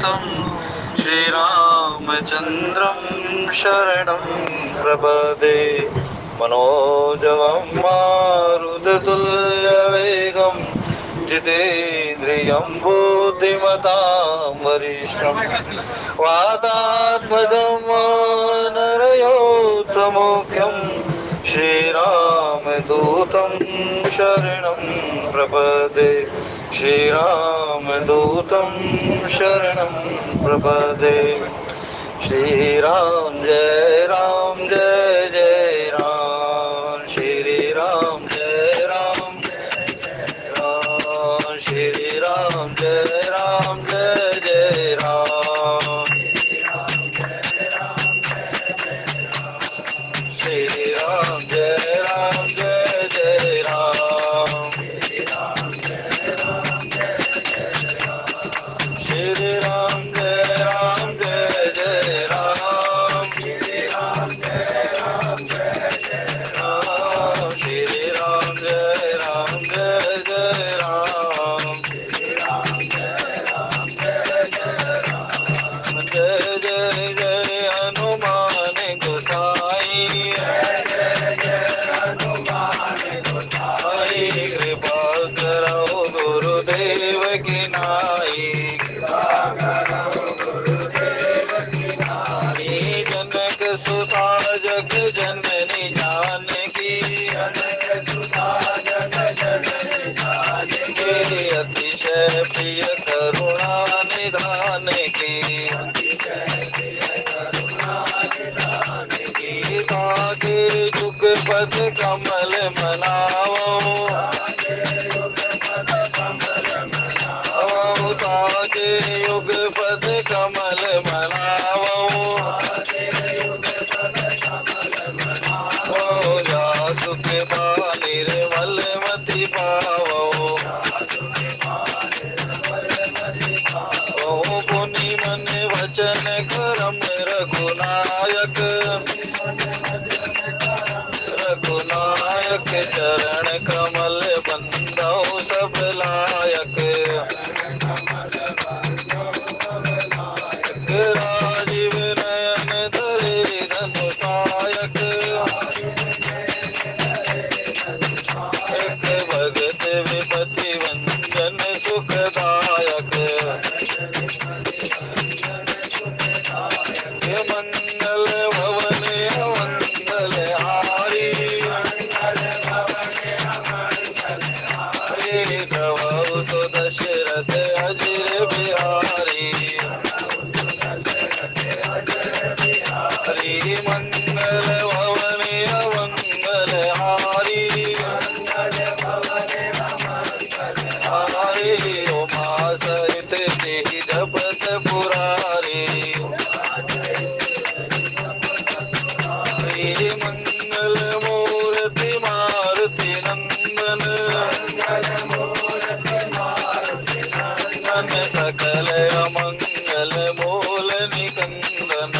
दूतं श्रीरामचन्द्रं शरणं प्रपदे। मनोजवं मारुततुल्यवेगं जितेन्द्रियं बुद्धिमतां वरिष्ठं वातात्मजं वानरयोत्तमुख्यं श्रीरामदूतं शरणं प्रपदे। श्रीरामदूतं शरणं प्रपदे। श्रीराम जय जय राम। श्री राम जय राम। श्री राम जय जय राम। श्री राम जय जय राम। श्री राम जय जय राम। श्री राम जय राम। जय जय जय हनुमान गोसाई। कृपा करो गुरुदेव की नाई। जनक सुता जग जननी जानकी। अतिशय प्रिय करुणा निधान की। गीता के जुग पद कमल मनावो। ताके युग पद कमल मनावो। जा सुख निर्मल मति पावो। पुनि मन वचन करम रघुनायक। चरण कमल बंदो सब लायक। राजीव नयन धरे धनुषायक। एक भगत विपति वंदन सुखदायक। मंगल भवन मंगल हारी। तो दशरथ अजिर बिहारी। हरि मंगल भवन मंगल हारी। हरि उमा सहित देहि जपत पुरारी। मंगल मूर्ति मारुति नंदन। सकल अमंगल मूल निकंदन।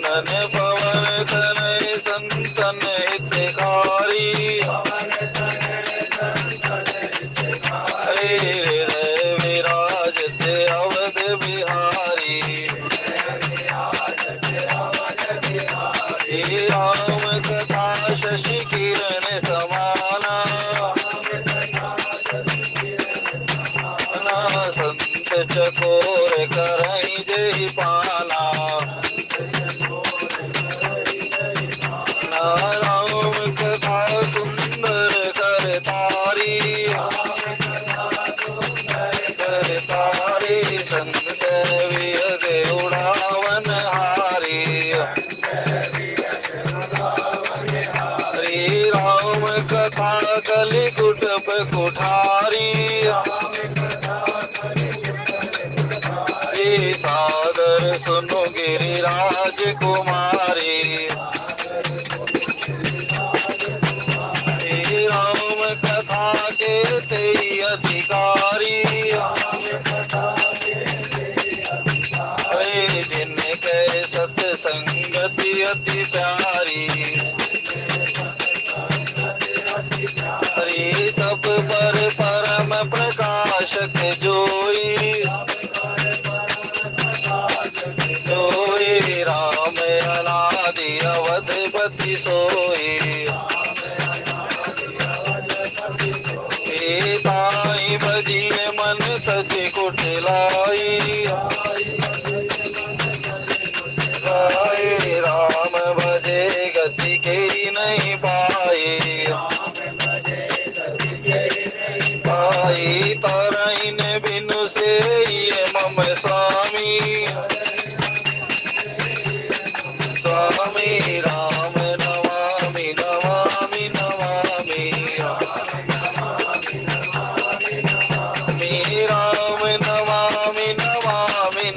नन पवन तनय संतन हितकारी। हृदय विराजत अवध बिहारी। श्री राम कथा शशि किरण समाना। संत चकोर करई जय पाना। राम कथा सुंदर करतारी। संत वियग उड़ावन हारी। श्री राम कथा कलि कुटुब कुठारी। सादर सुनो गिरिराज कुमारी। श्री राम कथा के तेई अधिकारी। दिन के सत्संगति अति प्यारी। हरि सब पर परम प्रकाशक ताई भजिए मन सचे कुटिलाई राम भजे गति के नहीं पाए पाई ताराइन बिनु से ये मम स्वामी स्वामी राम नमामि नमामि नमामि राम नमामि नमामि नमामि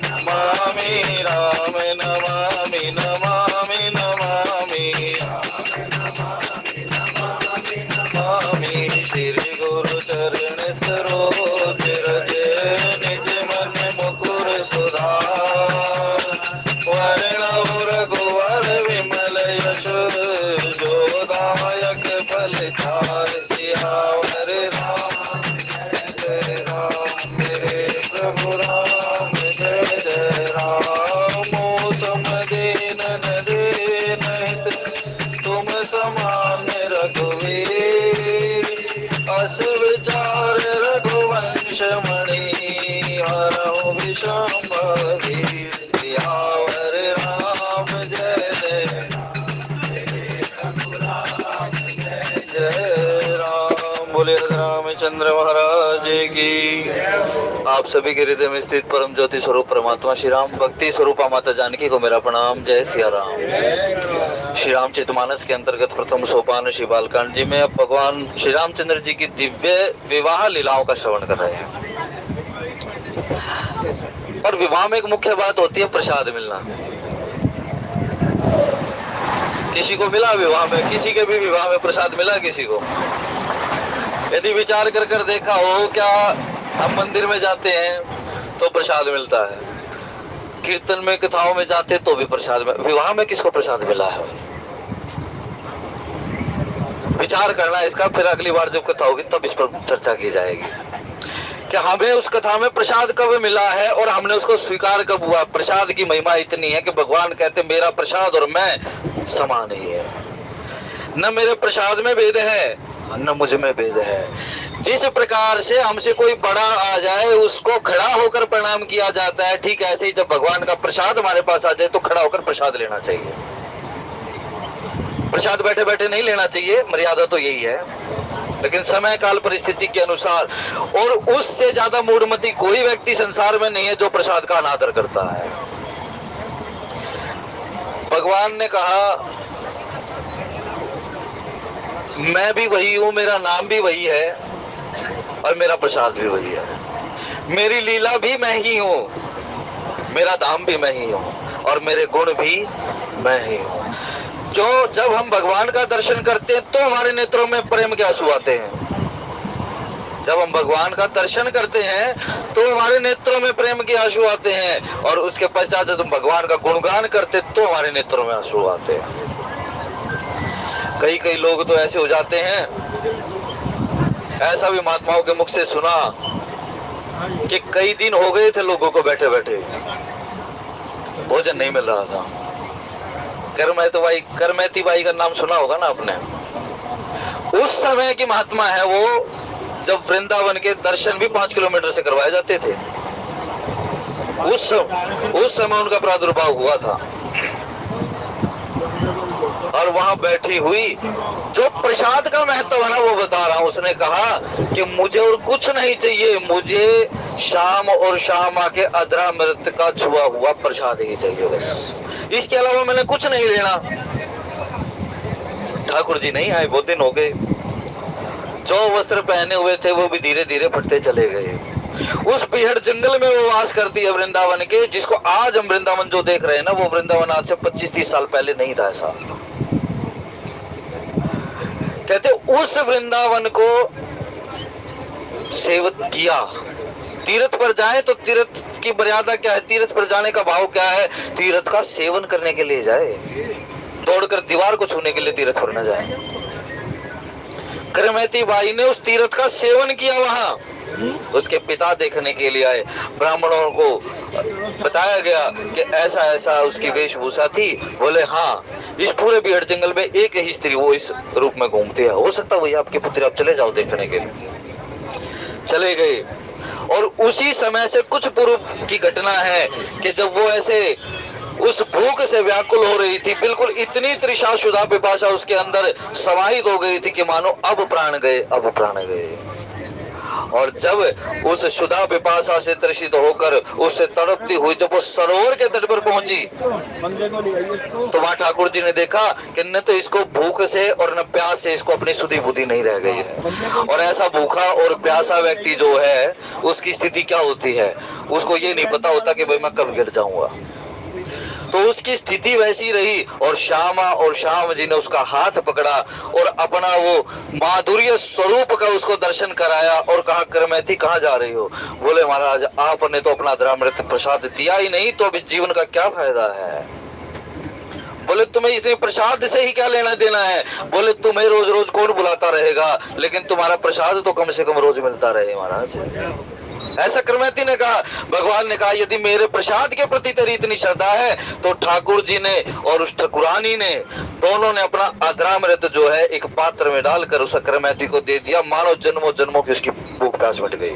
नमामि राम नमामि नमामि नमामि नमामि श्री गुरु चरण सरोज रज निज मन मुकुर सुधार वर्णव रघुवर विमल यश जोदायक फल चार सियावर राम मेरे प्रभु राम जय जय राम तुम दीन दीन तुम समान रघुवीर अस विचार रघुवंश मणि हरौ विषम्भवी सियावर राम जय जय जय राम। बोले रामचंद्र महाराज की। आप सभी के हृदय में स्थित परम ज्योति स्वरूप परमात्मा श्री राम भक्ति स्वरूपा माता जानकी को मेरा प्रणाम। जय सिया राम। श्री रामचरितमानस के अंतर्गत प्रथम सोपान श्री बालकांड जी में अब भगवान श्री रामचंद्र जी की दिव्य विवाह लीलाओं का श्रवण कर रहे हैं। और विवाह में एक मुख्य बात होती है प्रसाद मिलना। किसी को मिला विवाह में, किसी के भी विवाह में प्रसाद मिला किसी को? यदि विचार कर कर देखा हो, क्या हम मंदिर में जाते हैं तो प्रसाद मिलता है, कीर्तन में कथाओं में जाते तो भी प्रसाद, विवाह में किसको प्रसाद मिला है? विचार करना इसका, फिर अगली बार जब कथा होगी तब इस पर चर्चा की जाएगी कि हमें उस कथा में प्रसाद कब मिला है और हमने उसको स्वीकार कब हुआ। प्रसाद की महिमा इतनी है कि भगवान कहते मेरा प्रसाद और मैं समान ही है, न मेरे प्रसाद में भेद है न मुझ में भेद है। जिस प्रकार से हमसे कोई बड़ा आ जाए उसको खड़ा होकर प्रणाम किया जाता है, ठीक ऐसे ही जब भगवान का प्रसाद हमारे पास आ जाए तो खड़ा होकर प्रसाद लेना चाहिए। प्रसाद बैठे बैठे नहीं लेना चाहिए, मर्यादा तो यही है, लेकिन समय काल परिस्थिति के अनुसार। और उससे ज्यादा मूढ़मती कोई व्यक्ति संसार में नहीं है जो प्रसाद का अनादर करता है। भगवान ने कहा मैं भी वही हूं, मेरा नाम भी वही है और मेरा प्रसाद भी वही है। मेरी लीला भी मैं ही हूं, मेरा धाम भी मैं ही हूं और मेरे गुण भी मैं ही हूं। जो जब हम भगवान का दर्शन करते हैं तो हमारे नेत्रों में प्रेम के आंसू आते हैं। जब हम भगवान का दर्शन करते हैं तो हमारे नेत्रों में प्रेम के आंसू आते हैं, और उसके पश्चात जब हम भगवान का गुणगान करते तो हमारे नेत्रों में आंसू आते हैं। कई लोग तो ऐसे हो जाते हैं, ऐसा भी महात्माओं के मुख से सुना कि कई दिन हो गए थे लोगों को बैठे बैठे भोजन नहीं मिल रहा था। करमैती बाई का नाम सुना होगा ना आपने। उस समय की महात्मा है वो, जब वृंदावन के दर्शन भी 5 किलोमीटर से करवाए जाते थे। उस समय उनका प्रादुर्भाव हुआ था। और वहां बैठी हुई जो प्रसाद का महत्व है ना वो बता रहा हूं। उसने कहा कि मुझे और कुछ नहीं चाहिए, मुझे शाम और श्यामा के अधरामृत का छुआ हुआ प्रसाद ही चाहिए बस, इसके अलावा मैंने कुछ नहीं लेना। ठाकुर जी नहीं आए, बहुत दिन हो गए। जो वस्त्र पहने हुए थे वो भी धीरे धीरे फटते चले गए। उस पीहड़ जंगल में वो वास करती है वृंदावन के, जिसको आज हम वृंदावन जो देख रहे हैं ना, वो वृंदावन आज से 25-30 साल पहले नहीं था ऐसा। कहते उस वृंदावन को सेवित किया। तीर्थ पर जाए तो तीर्थ की मर्यादा क्या है, तीर्थ पर जाने का भाव क्या है? तीर्थ का सेवन करने के लिए जाए, दौड़कर दीवार को छूने के लिए तीर्थ पर न जाए। करमैती बाई ने उस तीर्थ का सेवन किया वहां, उसके पिता देखने के लिए आए। ब्राह्मणों को बताया गया कि ऐसा ऐसा उसकी वेशभूषा थी। बोले हाँ, इस पूरे बिहड़ जंगल में एक ही स्त्री वो इस रूप में घूमती है, हो सकता वही आपके पुत्र, आप चले जाओ देखने के लिए। चले गए। और उसी समय से कुछ पूर्व की घटना है कि जब वो ऐसे उस भूख से व्याकुल हो रही थी, बिल्कुल इतनी तृषा शुदा पिपासा उसके अंदर समाहित हो गई थी कि मानो अब प्राण गए, अब प्राण गए। और जब उस शुदा पिपासा से त्रसित होकर उससे तड़पती हुई जब वो सरोवर के तट पर पहुंची, तो वहां ठाकुर जी ने देखा कि न तो इसको भूख से और न प्यास से इसको अपनी सुधी बुद्धि नहीं रह गई है। और ऐसा भूखा और प्यासा व्यक्ति जो है उसकी स्थिति क्या होती है, उसको ये नहीं पता होता कि भाई मैं कब गिर जाऊंगा। तो उसकी स्थिति वैसी रही। और श्याम जी ने उसका हाथ पकड़ा और अपना वो माधुर्य स्वरूप का उसको दर्शन कराया और कहा, करमैती कहाँ जा रही हो? बोले महाराज आपने तो अपना अधरामृत प्रसाद दिया ही नहीं, तो अभी जीवन का क्या फायदा है? बोले तुम्हें इतने प्रसाद से ही क्या लेना देना है? बोले तुम्हें रोज रोज कौन बुलाता रहेगा, लेकिन तुम्हारा प्रसाद तो कम से कम रोज मिलता रहे महाराज। ऐसा करमैती ने कहा। भगवान ने कहा, यदि मेरे प्रसाद के प्रति तेरी इतनी श्रद्धा है तो ठाकुर जी ने और उस ठाकुरानी ने दोनों ने अपना अधरामृत जो है एक पात्र में डालकर उस करमैती को दे दिया। मानो जन्मों जन्मों की उसकी भूख प्यास मिट गई।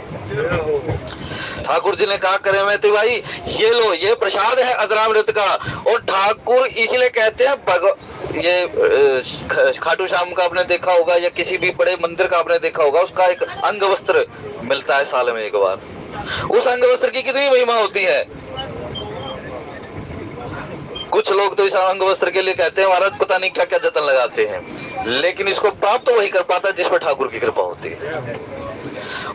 ठाकुर जी ने कहा, करमैती भाई ये लो, ये प्रसाद है अधरामृत का। और ठाकुर इसलिए कहते हैं, ये खाटू श्याम का आपने देखा होगा या किसी भी बड़े मंदिर का आपने देखा होगा, उसका एक अंग वस्त्र मिलता है साल में एक बार। उस अंग वस्त्र की कितनी महिमा होती है। कुछ लोग तो इस अंग वस्त्र के लिए कहते हैं महाराज पता नहीं क्या क्या जतन लगाते हैं, लेकिन इसको प्राप्त तो वही कर पाता है जिस पर ठाकुर की कृपा होती है।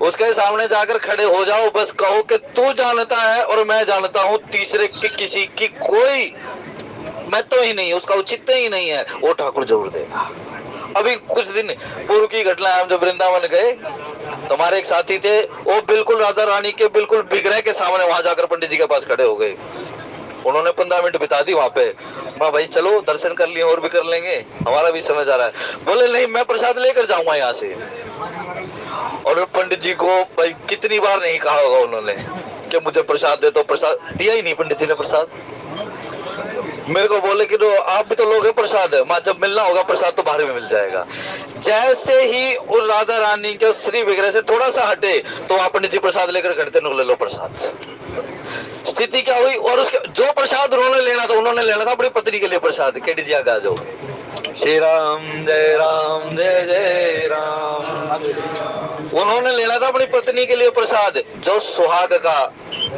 उसके सामने जाकर खड़े हो जाओ, बस कहो कि तू जानता है और मैं जानता हूं, तीसरे की किसी की कोई मैं तो ही नहीं, उसका उचित ही नहीं है, वो ठाकुर जरूर देगा। अभी कुछ दिन पूर्व की घटना है, हम जब वृंदावन गए तो हमारे एक साथी थे, वो बिल्कुल राधा रानी के बिल्कुल विग्रह के सामने वहां जाकर पंडित जी के पास खड़े हो गए। उन्होंने 15 मिनट बिता दी वहां पे। मैं भाई चलो दर्शन कर लिए और भी कर लेंगे, हमारा भी समय जा रहा है। बोले नहीं मैं प्रसाद लेकर जाऊंगा यहाँ से। और पंडित जी को भाई कितनी बार नहीं कहा होगा उन्होंने कि मुझे प्रसाद दे, तो प्रसाद दिया ही नहीं पंडित जी ने प्रसाद। मेरे को बोले कि तो आप भी तो लोग हैं प्रसाद, मां जब मिलना होगा प्रसाद तो बाहर में मिल जाएगा। जैसे ही उस राधा रानी के श्री विग्रह से थोड़ा सा हटे तो आप पंडित जी प्रसाद लेकर खड़ते, ले लो प्रसाद। स्थिति क्या हुई? और उसके जो प्रसाद उन्होंने लेना था अपनी पत्नी के लिए प्रसाद। केडी जी आगे आ जाओ। श्री राम जय जय राम। उन्होंने लेना था अपनी पत्नी के लिए प्रसाद जो सुहाग का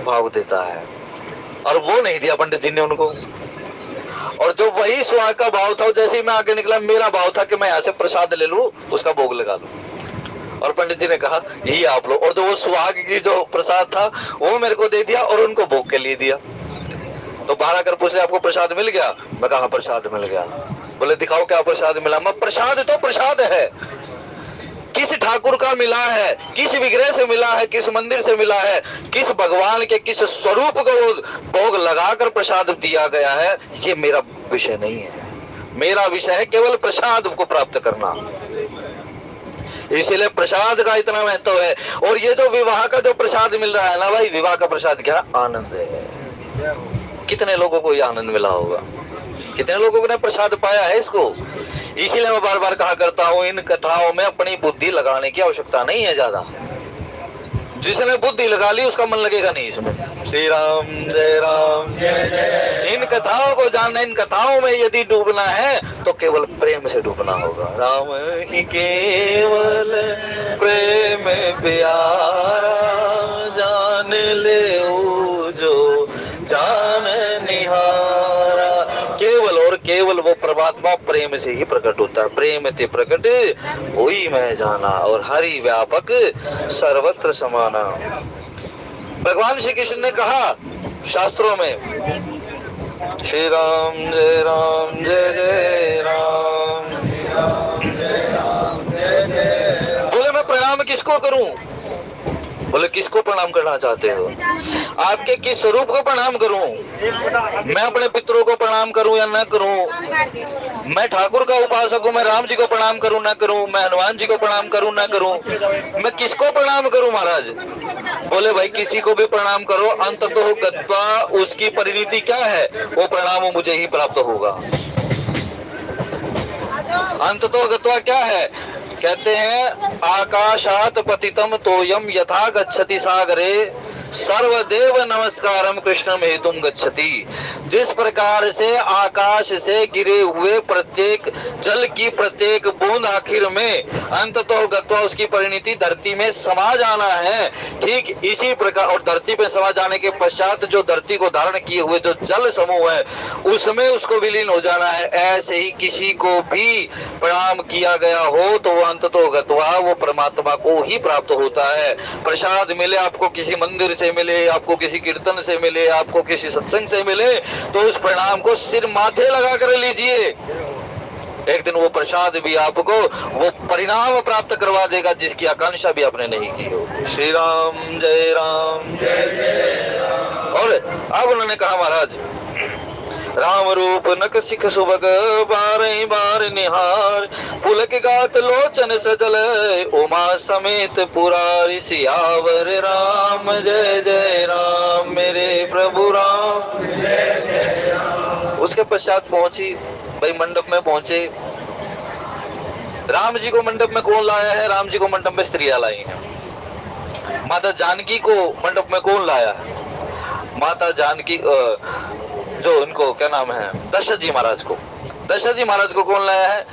भाव देता है, और वो नहीं दिया पंडित जी ने उनको। और जो वही सुहाग का भाव था, जैसे ही मैं आगे निकला मेरा भाव था कि मैं यहाँ से प्रसाद ले लूं, उसका भोग लगा लूं। और पंडित जी ने कहा ये आप लो, और जो वो सुहाग की जो प्रसाद था वो मेरे को दे दिया और उनको भोग के लिए दिया। तो बाहर आकर पूछ रहे आपको प्रसाद मिल गया? मैं कहा प्रसाद मिल गया। बोले दिखाओ क्या प्रसाद मिला? मैं प्रसाद तो प्रसाद है, किस ठाकुर का मिला है, किस विग्रह से मिला है, किस मंदिर से मिला है, किस भगवान के किस स्वरूप को भोग लगाकर प्रसाद दिया गया है, ये मेरा विषय नहीं है। मेरा विषय है केवल प्रसाद को प्राप्त करना। इसीलिए प्रसाद का इतना महत्व है। और ये जो विवाह का जो प्रसाद मिल रहा है ना भाई, विवाह का प्रसाद क्या आनंद है। कितने लोगों को ये आनंद मिला होगा, कितने लोगों ने प्रसाद पाया है इसको। इसीलिए मैं बार बार कहा करता हूं, इन कथाओं में अपनी बुद्धि लगाने की आवश्यकता नहीं है ज्यादा। जिसने बुद्धि लगा ली उसका मन लगेगा नहीं इसमें। श्री राम जय जय। इन कथाओं को जानना, इन कथाओं में यदि डूबना है तो केवल प्रेम से डूबना होगा। राम ही केवल प्रेम प्यारा, जान ले जो जान निहारा। केवल और केवल वो परमात्मा प्रेम से ही प्रकट होता है। प्रेम ते प्रकट वही मैं जाना, और हरि व्यापक सर्वत्र समाना। भगवान श्री कृष्ण ने कहा शास्त्रों में, श्री राम जय राम। बोले मैं प्रणाम किसको करूं? बोले किसको प्रणाम करना चाहते हो? आपके किस स्वरूप को प्रणाम करूं? मैं अपने पितरों को प्रणाम करूं या न करूं? मैं ठाकुर का उपासक हूँ, मैं राम जी को प्रणाम करूं ना करूं, मैं हनुमान जी को प्रणाम करूं ना करूं, मैं किसको प्रणाम करूं महाराज? बोले भाई किसी को भी प्रणाम करो, अंततो गत्वा उसकी परिणति क्या है? वो प्रणाम मुझे ही प्राप्त होगा। अंततो गत्वा क्या है? कहते हैं आकाशात पतितम तोयम यथा गच्छति सागरे सर्वदेव नमस्कारम कृष्णम हेतुम गच्छति। जिस प्रकार से आकाश से गिरे हुए प्रत्येक जल की प्रत्येक बूंद आखिर में अंततः गत्वा उसकी परिणति धरती में समा जाना है, ठीक इसी प्रकार, और धरती पे समा जाने के पश्चात जो धरती को धारण किए हुए जो जल समूह है उसमें उसको विलीन हो जाना है। ऐसे ही किसी को भी प्रणाम किया गया हो तो वो अंततः गत्वा वो परमात्मा को ही प्राप्त होता है। प्रसाद मिले आपको किसी मंदिर से मिले, आपको किसी कीर्तन से मिले, आपको किसी सत्संग से मिले, तो उस प्रणाम को सिर माथे लगा कर लीजिए। एक दिन वो प्रसाद भी आपको वो परिणाम प्राप्त करवा देगा जिसकी आकांक्षा भी आपने नहीं की हो। श्री राम जय राम जय जय राम। और अब उन्होंने कहा महाराज राम रूप नक सिख सुबग बारही बार निहार, पुलक गात लोचन सजल उमा समेत पुरारी, सियावर राम जय जय राम मेरे प्रभु राम जय जय राम। उसके पश्चात पहुंची भाई मंडप में पहुंचे। राम जी को मंडप में कौन लाया है? राम जी को मंडप में स्त्रियां लाई हैं। माता जानकी को मंडप में कौन लाया है? माता जानकी जो उनको क्या नाम है दशरथ जी महाराज को, दशरथ जी महाराज को कौन लाया है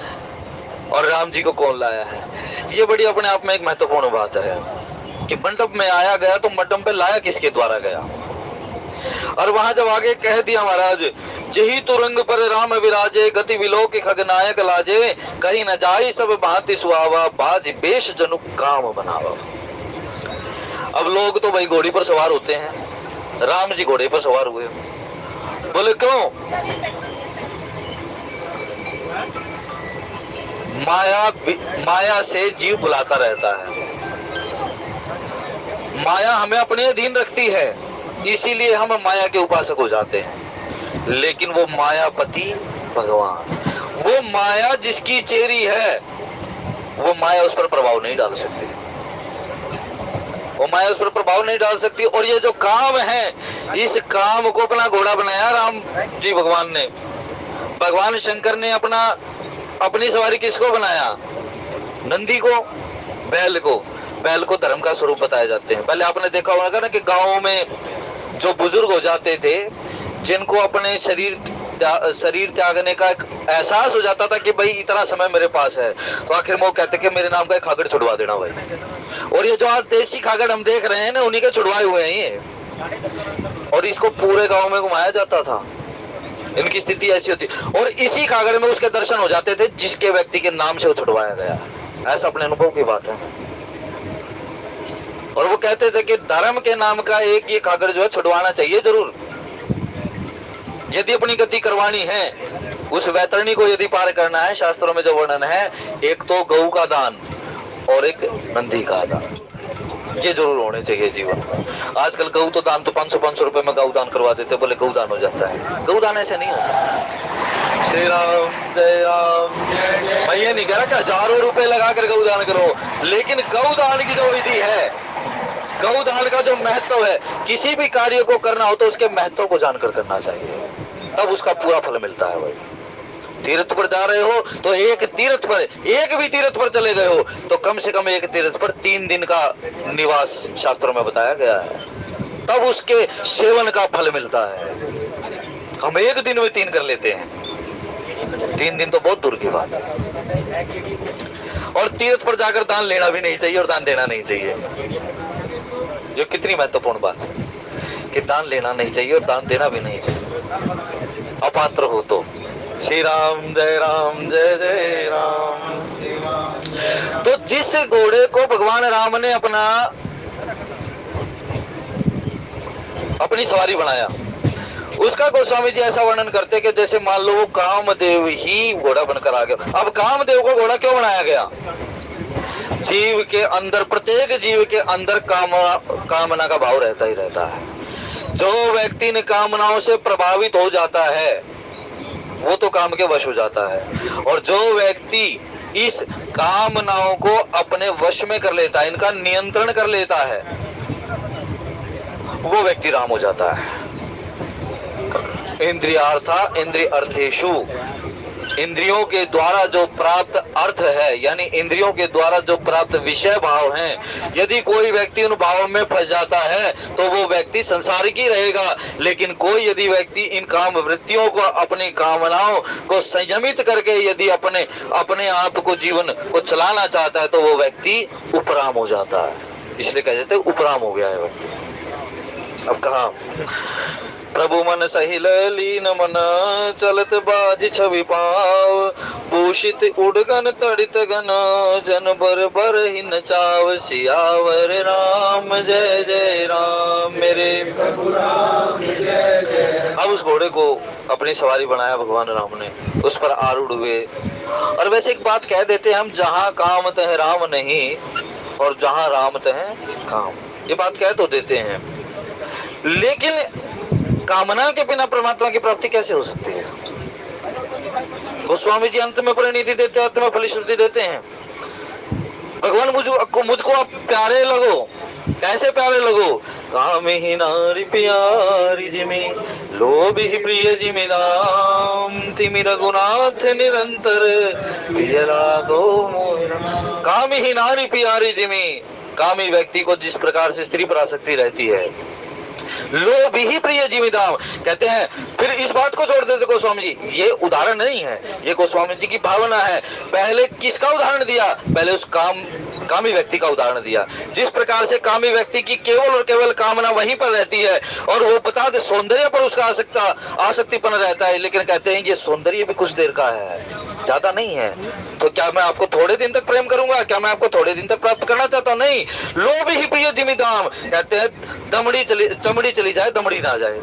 और राम जी को कौन लाया है? ये बड़ी अपने आप में एक महत्वपूर्ण बात है कि मंडप में आया गया तो मंडप पे लाया किसके द्वारा गया। और वहां जब आगे कह दिया महाराज जही तुरंग पर राम विराजे, गति विलोक खगनायक लाजे, कहीं न जाई सब भांति सुहावा, बाज बेश जनु काम बनावा। अब लोग तो भाई घोड़ी पर सवार होते हैं, राम जी घोड़े पर सवार हुए। बोले क्यों? माया से जीव बुलाता रहता है, माया हमें अपने अधीन रखती है, इसीलिए हम माया के उपासक हो जाते हैं। लेकिन वो मायापति भगवान, वो माया जिसकी चेरी है, वो माया उस पर प्रभाव नहीं डाल सकती, वो माया उस पर प्रभाव नहीं डाल सकती। और ये जो काम है, इस काम को अपना घोड़ा बनाया राम जी भगवान ने। भगवान शंकर ने अपनी सवारी किसको बनाया? नंदी को, बैल को। बैल को धर्म का स्वरूप बताए जाते हैं। पहले आपने देखा होगा ना कि गांवों में जो बुजुर्ग हो जाते थे, जिनको अपने शरीर त्यागने का एक एहसास हो जाता था कि भाई इतना समय मेरे पास है, तो आखिर में वो कहते कि मेरे नाम का एक खागड़ छुड़वा देना भाई। और ये जो आज देसी खागड़ हम देख रहे हैं ना, उन्हीं के छुड़वाए हुए हैं ये। और इसको पूरे गांव में घुमाया जाता था, इनकी स्थिति ऐसी होती। और इसी खागड़ में उसके दर्शन हो जाते थे जिसके व्यक्ति के नाम से वो छुड़वाया गया। ऐसा अपने अनुभव की बात है। और वो कहते थे कि धर्म के नाम का एक ये खागड़ जो है छुड़वाना चाहिए जरूर। यदि अपनी गति करवानी है, उस वैतरणी को यदि पार करना है, शास्त्रों में जो वर्णन है, एक तो गऊ का दान और एक नंदी का दान, ये जरूर होने चाहिए जीवन में। आजकल गऊ तो दान तो 500 रुपए में गऊ दान करवा देते, बोले गऊ दान हो जाता है। गऊ दान ऐसे नहीं होता। श्री राम जय राम। मैं ये नहीं कह रहा कि हजारों रुपए लगाकर गऊ दान करो, लेकिन गऊ दान की जो विधि है, गऊ दान का जो महत्व है, किसी भी कार्य को करना हो तो उसके महत्व को जानकर करना चाहिए, तब उसका पूरा फल मिलता है। भाई तीर्थ पर जा रहे हो तो एक तीर्थ पर, एक भी तीर्थ पर चले गए हो तो कम से कम एक तीर्थ पर 3 दिन का निवास शास्त्रों में बताया गया है, तब उसके सेवन का फल मिलता है। हम एक दिन में 3 कर लेते हैं, 3 दिन तो बहुत दूर की बात है। और तीर्थ पर जाकर दान लेना भी नहीं चाहिए और दान देना नहीं चाहिए। ये कितनी महत्वपूर्ण बात है कि दान लेना नहीं चाहिए और दान देना भी नहीं चाहिए, अपात्र हो तो। श्री राम जय राम। तो जिस घोड़े को भगवान राम ने अपनी सवारी बनाया, उसका गोस्वामी जी ऐसा वर्णन करते कि जैसे मान लो वो कामदेव ही घोड़ा बनकर आ गया। अब कामदेव को घोड़ा क्यों बनाया गया? जीव के अंदर, प्रत्येक जीव के अंदर कामना का भाव रहता ही रहता है। जो व्यक्ति इन कामनाओं से प्रभावित हो जाता है वो तो काम के वश हो जाता है। और जो व्यक्ति इस कामनाओं को अपने वश में कर लेता है, इनका नियंत्रण कर लेता है, वो व्यक्ति राम हो जाता है। इंद्रियार्था इंद्रिय अर्थेषु, इंद्रियों के द्वारा जो प्राप्त अर्थ है, यानी इंद्रियों के द्वारा जो प्राप्त विषय भाव हैं, यदि कोई व्यक्ति उन भावों में फंस जाता है तो वो व्यक्ति संसारिक ही रहेगा। लेकिन कोई यदि व्यक्ति इन काम वृत्तियों को, अपनी कामनाओं को संयमित करके यदि अपने आप को, जीवन को चलाना चाहता है, तो वो व्यक्ति उपराम हो जाता है। इसलिए कह देते उपराम हो गया है व्यक्ति। अब कहा, प्रभु मन सहिल लीन मन, चलत बाज छवि पाव, भूषित उड़गन तड़ित गन, जन बर बर ही नचाव, सियावर राम जय जय राम, मेरे प्रभु राम जय जय। अब उस घोड़े को अपनी सवारी बनाया भगवान राम ने, उस पर आरूढ़ हुए। और वैसे एक बात कह देते हैं हम, जहाँ काम तह राम नहीं और जहाँ राम तह काम, ये बात कह तो देते हैं, लेकिन कामना के बिना परमात्मा की प्राप्ति कैसे हो सकती है? गोस्वामी जी अंत में परिणीति देते, अंत में फलश्रुति देते हैं। भगवान मुझको आप प्यारे लगो। कैसे प्यारे लगो? काम ही नारी प्यारी जिमी, लोभ ही प्रिय जिमी दाम, तिमि रघुनाथ निरंतर प्रिय लागो मोरा। काम ही नारी प्यारी जिमी, कामी व्यक्ति को जिस प्रकार से स्त्री पर आसक्ति रहती है, लोभ ही प्रिय जिमीदाम। कहते हैं, फिर इस बात को छोड़ देते गोस्वामी जी, ये उदाहरण नहीं है, ये गोस्वामी जी की भावना है। पहले किसका उदाहरण दिया? पहले उस कामी व्यक्ति का उदाहरण दिया। जिस प्रकार से कामी व्यक्ति की केवल और केवल कामना वहीं पर रहती है, और वो बता दे सौंदर्य पर उसका आसक्तिपन रहता है, लेकिन कहते हैं ये सौंदर्य भी कुछ देर का है, ज्यादा नहीं है। तो क्या मैं आपको थोड़े दिन तक प्रेम करूंगा? क्या मैं आपको थोड़े दिन तक प्राप्त करना चाहता हूं? नहीं। लोभ ही प्रिय जिमीदाम। कहते हैं चमड़ी चली जाए, दमड़ी ना जाए।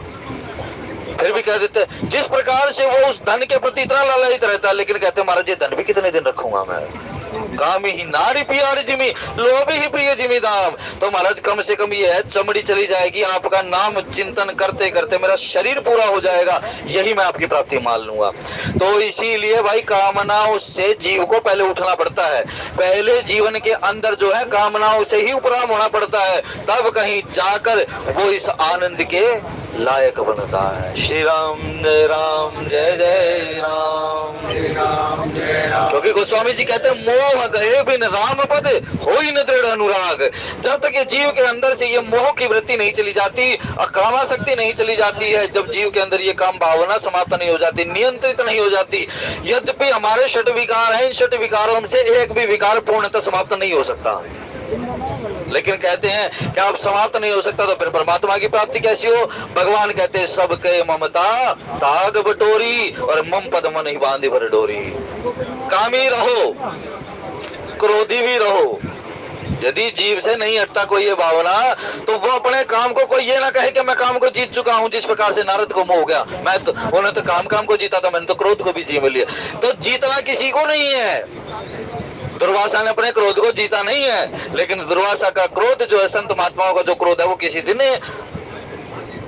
फिर भी कह देते हैं, जिस प्रकार से वो उस धन के प्रति इतना लालयित रहता है, लेकिन कहते हैं महाराज ये धन भी कितने दिन रखूंगा मैं। कामी ही नारी प्यारी जिमी, लोभ ही प्रिय जिमी दाम। तो महाराज कम से कम ये है, चमड़ी चली जाएगी, आपका नाम चिंतन करते करते मेरा शरीर पूरा हो जाएगा, यही मैं आपकी प्राप्ति मान लूंगा। तो इसीलिए भाई कामनाओं से जीव को पहले उठना पड़ता है। पहले जीवन के अंदर जो है कामनाओं से ही उपराम होना पड़ता है, तब कहीं जाकर वो इस आनंद के लायक बनता है। श्री राम जय जय राम, श्री राम जय राम। क्योंकि गोस्वामी जी कहते हैं, मोह गए बिन राम पद होई न दृढ़ अनुराग। जब तक ये जीव के अंदर से ये मोह की वृत्ति नहीं चली जाती, कामासक्ति नहीं चली जाती है, जब जीव के अंदर ये काम भावना समाप्त नहीं हो जाती, नियंत्रित नहीं हो जाती, यद्यपि हमारे षट विकार हैं, इन षट विकारों से एक भी विकार पूर्णतः समाप्त नहीं हो सकता। लेकिन कहते हैं कि अब समाप्त नहीं हो सकता, तो फिर परमात्मा की प्राप्ति कैसी हो? भगवान कहते हैं, सबके ममता ताग बटोरी, और मम पद मन ही बांधी भर डोरी। कामी रहो, क्रोधी भी रहो। यदि जीव से नहीं हटता कोई ये भावना, तो वो अपने काम को, कोई ये ना कहे कि मैं काम को जीत चुका हूँ, जिस प्रकार से नारद को मोह हो गया, मैं तो उन्होंने तो काम को जीता था, मैंने तो क्रोध को भी जीत लिया। तो जीतना किसी को नहीं है। दुर्वासा ने अपने क्रोध को जीता नहीं है, लेकिन दुर्वासा का क्रोध जो है, संत महात्माओं का जो क्रोध है, वो किसी दिन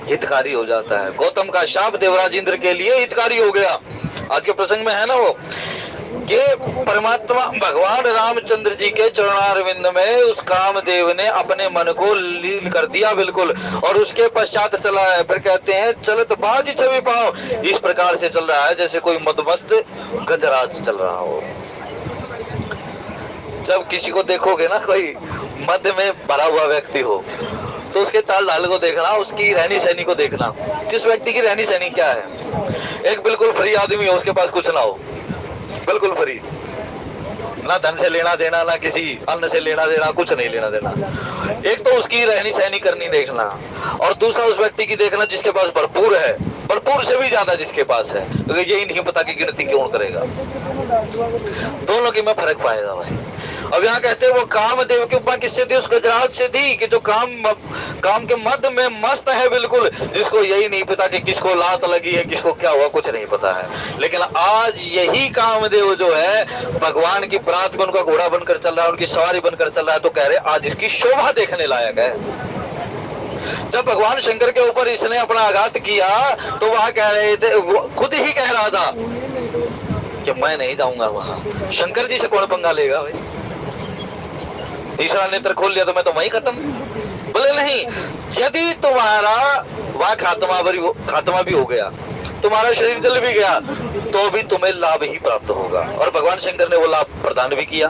हितकारी हो जाता है। गौतम का शाप देवराज इंद्र के लिए हितकारी हो गया। आज के प्रसंग में है ना वो, कि परमात्मा भगवान रामचंद्र जी के चरणारविंद में उस कामदेव ने अपने मन को लीन कर दिया बिल्कुल, और उसके पश्चात चला है। फिर कहते हैं, चलत बाज छवि पाओ, इस प्रकार से चल रहा है जैसे कोई मदमस्त गजराज चल रहा हो। जब किसी को देखोगे ना, कोई मध्य में भरा हुआ व्यक्ति हो, तो उसके चाल ढाल को देखना, उसकी रहनी सहनी को देखना, किस व्यक्ति की रहनी सहनी क्या है। एक बिल्कुल फ्री आदमी हो, उसके पास कुछ ना हो, बिल्कुल फ्री, ना धन से लेना देना, ना किसी अन्न से लेना देना, कुछ नहीं लेना देना। एक तो उसकी रहनी सहनी करनी देखना, और दूसरा उस व्यक्ति की देखना जिसके पास भरपूर है, भरपूर से भी ज्यादा जिसके पास है, तो यही नहीं पता कि गिनती क्यों करेगा। दोनों की में फर्क पाएगा भाई। अब यहाँ कहते हैं, वो कामदेव की उपमा किससे दी? उस गजराज से दी, कि जो काम के मध्य में मस्त है बिल्कुल, जिसको यही नहीं पता कि किसको लात लगी है, किसको क्या हुआ, कुछ नहीं पता है। लेकिन आज यही कामदेव जो है, भगवान की प्रात में उनका घोड़ा बनकर चल रहा है, उनकी सवारी बनकर चल रहा है, तो कह रहे आज इसकी शोभा देखने लायक है। जब भगवान शंकर के ऊपर इसने अपना आघात किया तो वह कह रहे थे, खुद ही कह रहा था कि मैं नहीं जाऊंगा वहां, शंकर जी से कौन पंगा लेगा भाई, तीसरा नेत्र खोल लिया तो मैं तो वहीं खत्म। बोले नहीं, यदि तुम्हारा वह खात्मा भी हो गया, तुम्हारा शरीर जल भी गया, तो भी तुम्हें लाभ ही प्राप्त होगा। और भगवान शंकर ने वो लाभ प्रदान भी किया।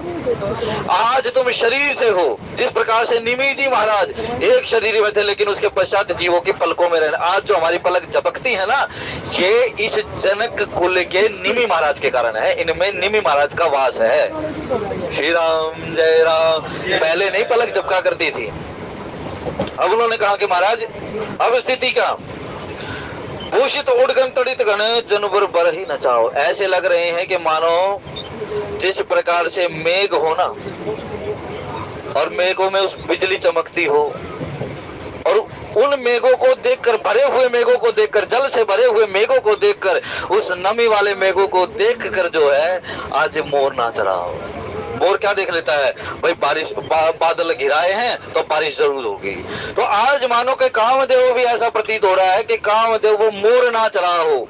आज तुम शरीर से हो, जिस प्रकार से निमि जी महाराज एक शरीर में थे लेकिन उसके पश्चात जीवों की पलकों में रहना, आज जो हमारी पलक झपकती है ना, ये इस जनक कुल के निमि महाराज के कारण है, इनमें निमि महाराज का वास है। श्री राम जय राम। पहले नहीं पलक झपका करती थी, अब उन्होंने कहा कि महाराज अब स्थिति क्या, भूषित उड़गन तड़ित गण जनवर बर ही नचाओ। ऐसे लग रहे हैं कि मानो जिस प्रकार से मेघ हो ना, और मेघों में उस बिजली चमकती हो, और उन मेघों को देखकर, भरे हुए मेघों को देखकर, जल से भरे हुए मेघों को देखकर, उस नमी वाले मेघों को देखकर जो है आज मोर नाच रहा हो। मोर क्या देख लेता है भाई, बारिश बादल घिराए हैं तो बारिश जरूर होगी। तो आज मानो के कामदेव भी ऐसा प्रतीत हो रहा है कि कामदेव वो मोर नाच रहा हो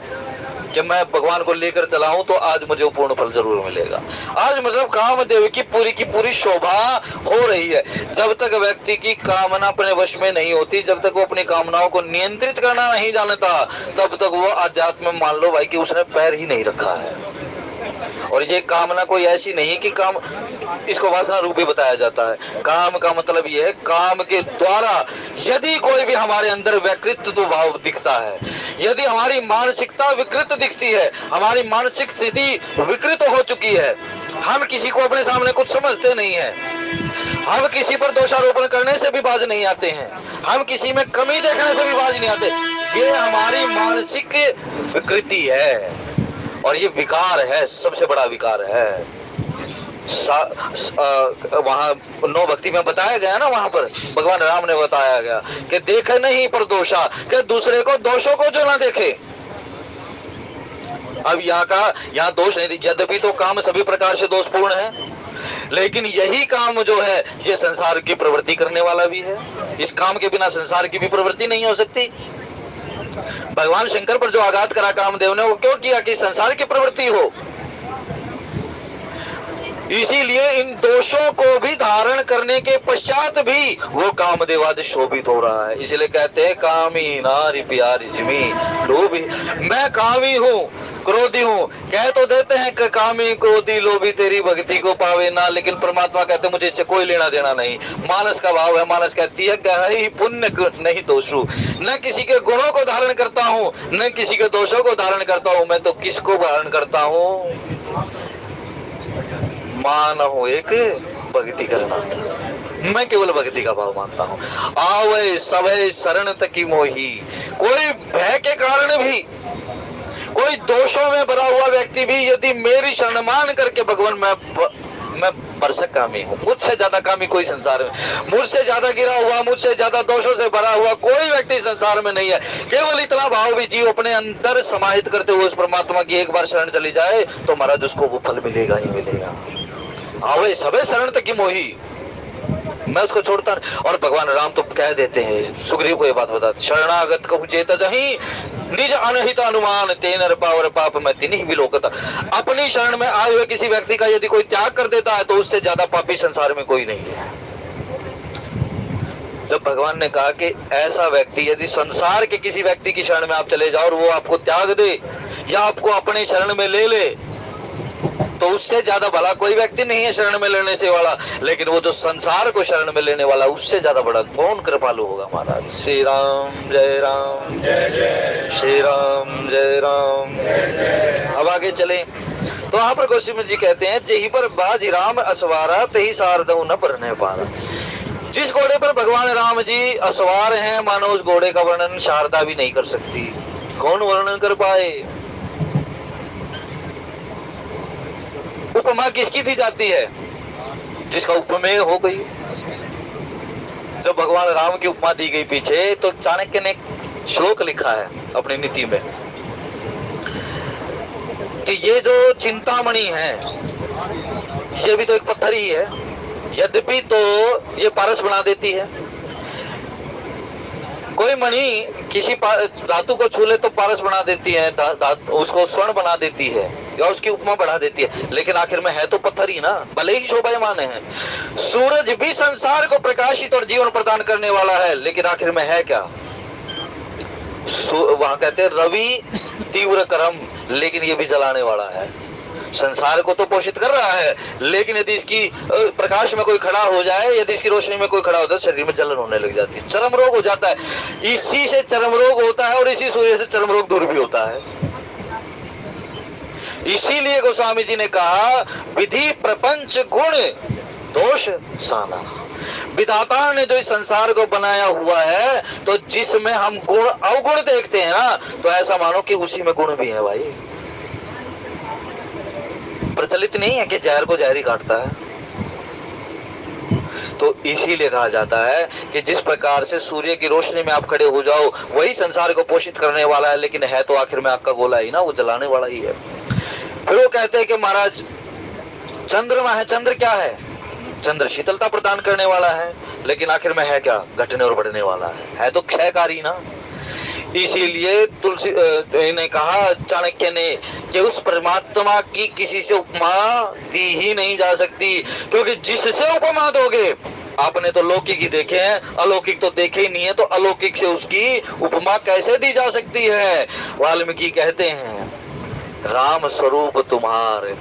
कि मैं भगवान को लेकर चला हूं तो आज मुझे पूर्ण फल जरूर मिलेगा। आज मतलब कामदेव की पूरी शोभा हो रही है। जब तक व्यक्ति की कामना अपने वश में नहीं होती, जब तक वो अपनी कामनाओं को नियंत्रित करना नहीं जानता, तब तक वो अध्यात्म में मान लो भाई कि उसने पैर ही नहीं रखा है। और ये कामना कोई ऐसी नहीं कि काम, इसको वासना रूप भी बताया जाता है। काम का मतलब ये है, काम के द्वारा यदि कोई भी हमारे अंदर विकृत भाव दिखता है, यदि हमारी मानसिकता विकृत दिखती है, हमारी मानसिक स्थिति विकृत हो चुकी है, हम किसी को अपने सामने कुछ समझते नहीं है, हम किसी पर दोषारोपण करने से भी बाज नहीं आते हैं, हम किसी में कमी देखने से भी बाज नहीं आते, ये हमारी मानसिक विकृति है और ये विकार है, सबसे बड़ा विकार है। वहां 9 भक्ति में बताया गया ना, वहां पर भगवान राम ने बताया गया कि देखे नहीं पर दोषा, कि दूसरे को दोषों को जो ना देखे। अब यहाँ दोष नहीं, यद्यपि तो काम सभी प्रकार से दोषपूर्ण है, लेकिन यही काम जो है ये संसार की प्रवृत्ति करने वाला भी है। इस काम के बिना संसार की भी प्रवृत्ति नहीं हो सकती। भगवान शंकर पर जो आघात करा कामदेव ने, वो क्यों किया कि संसार की प्रवृत्ति हो। इसीलिए इन दोषों को भी धारण करने के पश्चात भी वो कामदेवाद शोभित हो रहा है। इसलिए कहते हैं कामी नारी प्यारी जिमी लोभी, मैं कामी हूँ, क्रोधी हूँ। कह तो देते हैं कि कामी क्रोधी लोभी तेरी भक्ति को पावे ना, लेकिन परमात्मा कहते मुझे इससे कोई लेना देना नहीं। मानस का भाव है, मानस कहती है गहरी पुण्य नहीं दोषु, न किसी के गुणों को धारण करता हूँ न किसी के दोषों को धारण करता हूँ, मैं तो किसको धारण करता हूँ, मान हूँ एक भक्ति करना, मैं केवल भक्ति का भाव मानता हूँ। आवे सभे शरण तकी मोही, कोई भय के कारण भी, कोई दोषों में भरा हुआ व्यक्ति भी यदि मेरी शरण मान करके भगवान मैं परसक कामी हूँ, मुझसे ज्यादा कामी कोई संसार में, मुझसे ज्यादा गिरा हुआ, मुझसे ज्यादा दोषों से भरा हुआ कोई व्यक्ति संसार में नहीं है। केवल इतना भाव भी जीव अपने अंदर समाहित करते हुए उस परमात्मा की एक बार शरण चली जाए तो महाराज उसको वो फल मिलेगा ही मिलेगा। आवे सबे शरण तक की मोही, मैं उसको छोड़ता नहीं। और भगवान राम तो कह देते हैं, सुग्रीव को ये बात बताते, शरणागत कहु चेत जहीं निज अनहित अनुमान तेनर पावर पाप में तिन्हि विलोकता। अपनी शरण में आए हुए किसी व्यक्ति का यदि कोई त्याग कर देता है तो उससे ज्यादा पापी संसार में कोई नहीं है। जब भगवान ने कहा कि ऐसा व्यक्ति यदि संसार के किसी व्यक्ति की शरण में आप चले जाओ और वो आपको त्याग दे या आपको अपने शरण में ले ले, तो उससे ज्यादा भला कोई व्यक्ति नहीं है शरण में लेने से वाला। लेकिन वो जो संसार को शरण में लेने वाला, उससे ज्यादा बड़ा कौन कृपालु होगा महाराज। श्री राम जय राम जय जय, श्री राम जय राम जय जय। अब आगे चले तो वहां पर गोस्वामी जी कहते हैं, जही पर बाजी राम असवारा तही सारदऊ न परने पारा। जिस घोड़े पर भगवान राम जी असवार हैं, मानो उस घोड़े का वर्णन शारदा भी नहीं कर सकती। कौन वर्णन कर पाए। उपमा किसकी दी जाती है, जिसका उपमेय हो गई। जब भगवान राम की उपमा दी गई पीछे, तो चाणक्य ने श्लोक लिखा है अपनी नीति में कि ये जो चिंतामणि है ये भी तो एक पत्थर ही है, यद्यपि तो ये पारस बना देती है, कोई मणि किसी धातु को छू ले तो पारस बना देती है, उसको स्वर्ण बना देती है या उसकी उपमा बढ़ा देती है, लेकिन आखिर में है तो पत्थर ही ना, भले ही शोभायमान है। सूरज भी संसार को प्रकाशित और जीवन प्रदान करने वाला है, लेकिन आखिर में है क्या? वहां कहते हैं रवि तीव्र कर्म, लेकिन ये भी जलाने वाला है। संसार को तो पोषित कर रहा है, लेकिन यदि इसकी प्रकाश में कोई खड़ा हो जाए, यदि इसकी रोशनी में कोई खड़ा होता है, शरीर में जलन होने लग जाती है, चर्म रोग हो जाता है। इसी से चर्म रोग होता है और इसी सूर्य से चर्म रोग दूर भी होता है। इसीलिए गोस्वामी जी ने कहा विधि प्रपंच गुण दोष साना। विधाता ने जो इस संसार को बनाया हुआ है, तो जिसमें हम गुण अवगुण देखते हैं ना, तो ऐसा मानो कि उसी में गुण भी है भाई। प्रचलित नहीं है कि जहर को जहर ही काटता है। तो इसीलिए कहा जाता है कि जिस प्रकार से सूर्य की रोशनी में आप खड़े हो जाओ, वही संसार को पोषित करने वाला है, लेकिन है तो आखिर में आपका गोला ही ना, वो जलाने वाला ही है। फिर वो कहते हैं कि महाराज चंद्रमा है, चंद्र क्या है? चंद्र शीतलता प्रदान करने वाला है, लेकिन आखिर में है क्या? घटने और बढ़ने वाला है तो क्षयकारी ना। इसीलिए तुलसी ने कहा चाणक्य ने कि उस परमात्मा की किसी से उपमा दी ही नहीं जा सकती, क्योंकि जिससे उपमा दोगे, आपने तो लौकिक ही देखे हैं, अलौकिक तो देखे ही नहीं है, तो अलौकिक से उसकी उपमा कैसे दी जा सकती है? वाल्मीकि कहते हैं राम स्वरूप तुम्हारे,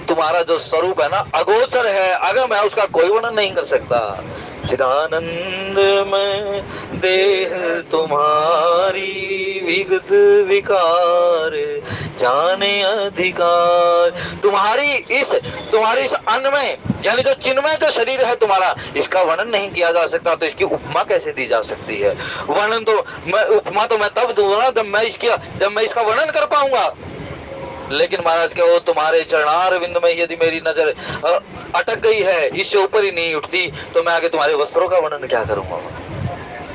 तुम्हारा जो स्वरूप है ना, अगोचर है, अगम है, उसका कोई वर्णन नहीं कर सकता। चिदानंद में देह तुम्हारी विगत विकार जाने अधिकार। तुम्हारी इस अन्न में, यानी जो चिन्मय जो शरीर है तुम्हारा, इसका वर्णन नहीं किया जा सकता, तो इसकी उपमा कैसे दी जा सकती है? वर्णन तो मैं, उपमा तो मैं तब दूंगा जब मैं इसका वर्णन कर पाऊंगा। लेकिन महाराज के वो तुम्हारे चरणार विंद में यदि मेरी नजर अटक गई है, इससे ऊपर ही नहीं उठती, तो मैं आगे तुम्हारे वस्त्रों का वर्णन क्या करूंगा?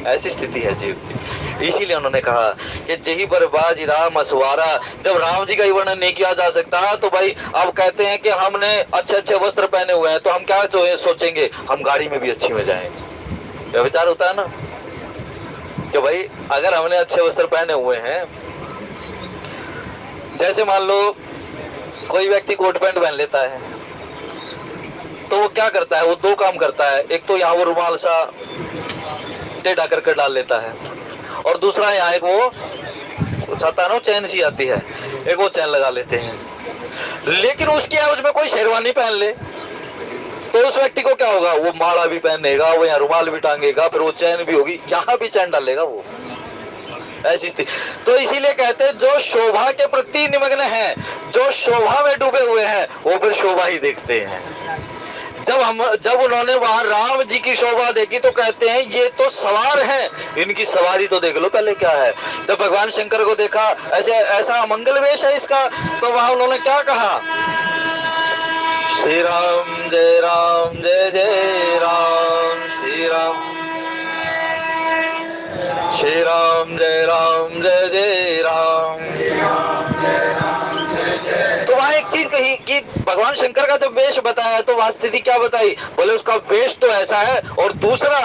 ऐसी स्थिति है जीव की। इसीलिए उन्होंने कहा कि जही पर बाजी राम असवारा। जब राम जी का ही वर्णन नहीं किया जा सकता, तो भाई अब कहते हैं कि हमने अच्छे अच्छे वस्त्र पहने हुए हैं, तो हम क्या सोचेंगे? हम गाड़ी में भी अच्छी में जाएंगे। यह विचार होता है ना कि भाई अगर हमने अच्छे वस्त्र पहने हुए हैं, जैसे मान लो कोई व्यक्ति कोट पैंट पहन लेता है, तो वो क्या करता है? वो दो काम करता है। एक तो यहाँ वो रुमाल सा टेढ़ा करके डाल लेता है, और दूसरा यहाँ एक वो चाहता है ना, चैन सी आती है, एक वो चैन लगा लेते हैं। लेकिन उसकी एवज में कोई शेरवानी पहन ले, तो उस व्यक्ति को क्या होगा? वो माला भी पहनेगा, वो यहाँ रुमाल भी टांगेगा, फिर वो चैन भी होगी, यहाँ भी चैन डालेगा वो। ऐसी स्थिति। तो इसीलिए कहते हैं जो शोभा के प्रति निमग्न है, जो शोभा में डूबे हुए हैं, वो फिर शोभा ही देखते हैं। जब उन्होंने वहां राम जी की शोभा देखी, तो कहते हैं ये तो सवार हैं, इनकी सवारी तो देख लो पहले क्या है। जब भगवान शंकर को देखा ऐसा मंगल वेश है इसका, तो वहां उन्होंने क्या कहा? श्री राम जय जय राम, श्री राम जय जय राम। तो वहां एक चीज कही कि भगवान शंकर का जब वेश बताया, तो वहां स्थिति क्या बताई? बोले उसका वेश तो ऐसा है, और दूसरा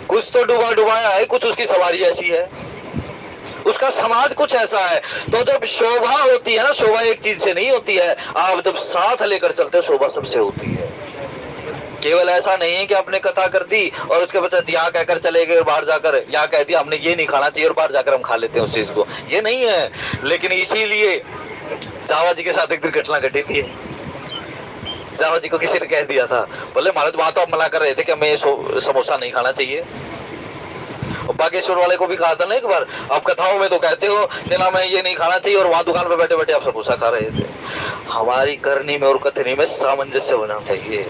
कुछ तो डुबाया है, कुछ उसकी सवारी ऐसी है, उसका समाज कुछ ऐसा है। तो जब शोभा होती है ना, शोभा एक चीज से नहीं होती है, आप जब साथ लेकर चलते हो, शोभा सबसे होती है। केवल ऐसा नहीं है कि आपने कथा कर दी और उसके बाद यहाँ कहकर चले गए, बाहर जाकर यहाँ कह दिया हमने ये नहीं खाना चाहिए, और बाहर जाकर हम खा लेते हैं उस चीज को, ये नहीं है। लेकिन इसीलिए जावा जी के साथ एक दुर्घटना घटी थी। जावा जी को किसी ने कह दिया था, बोले महाराज वहां तो आप मना कर रहे थे कि हमें समोसा नहीं खाना चाहिए, और बागेश्वर वाले को भी कहा था ना एक बार, आप कथाओं में तो कहते हो कि ना मैं ये नहीं खाना चाहिए, और वहां दुकान पे बैठे बैठे आप समोसा खा रहे थे। हमारी करनी में और कथनी में सामंजस्य होना चाहिए।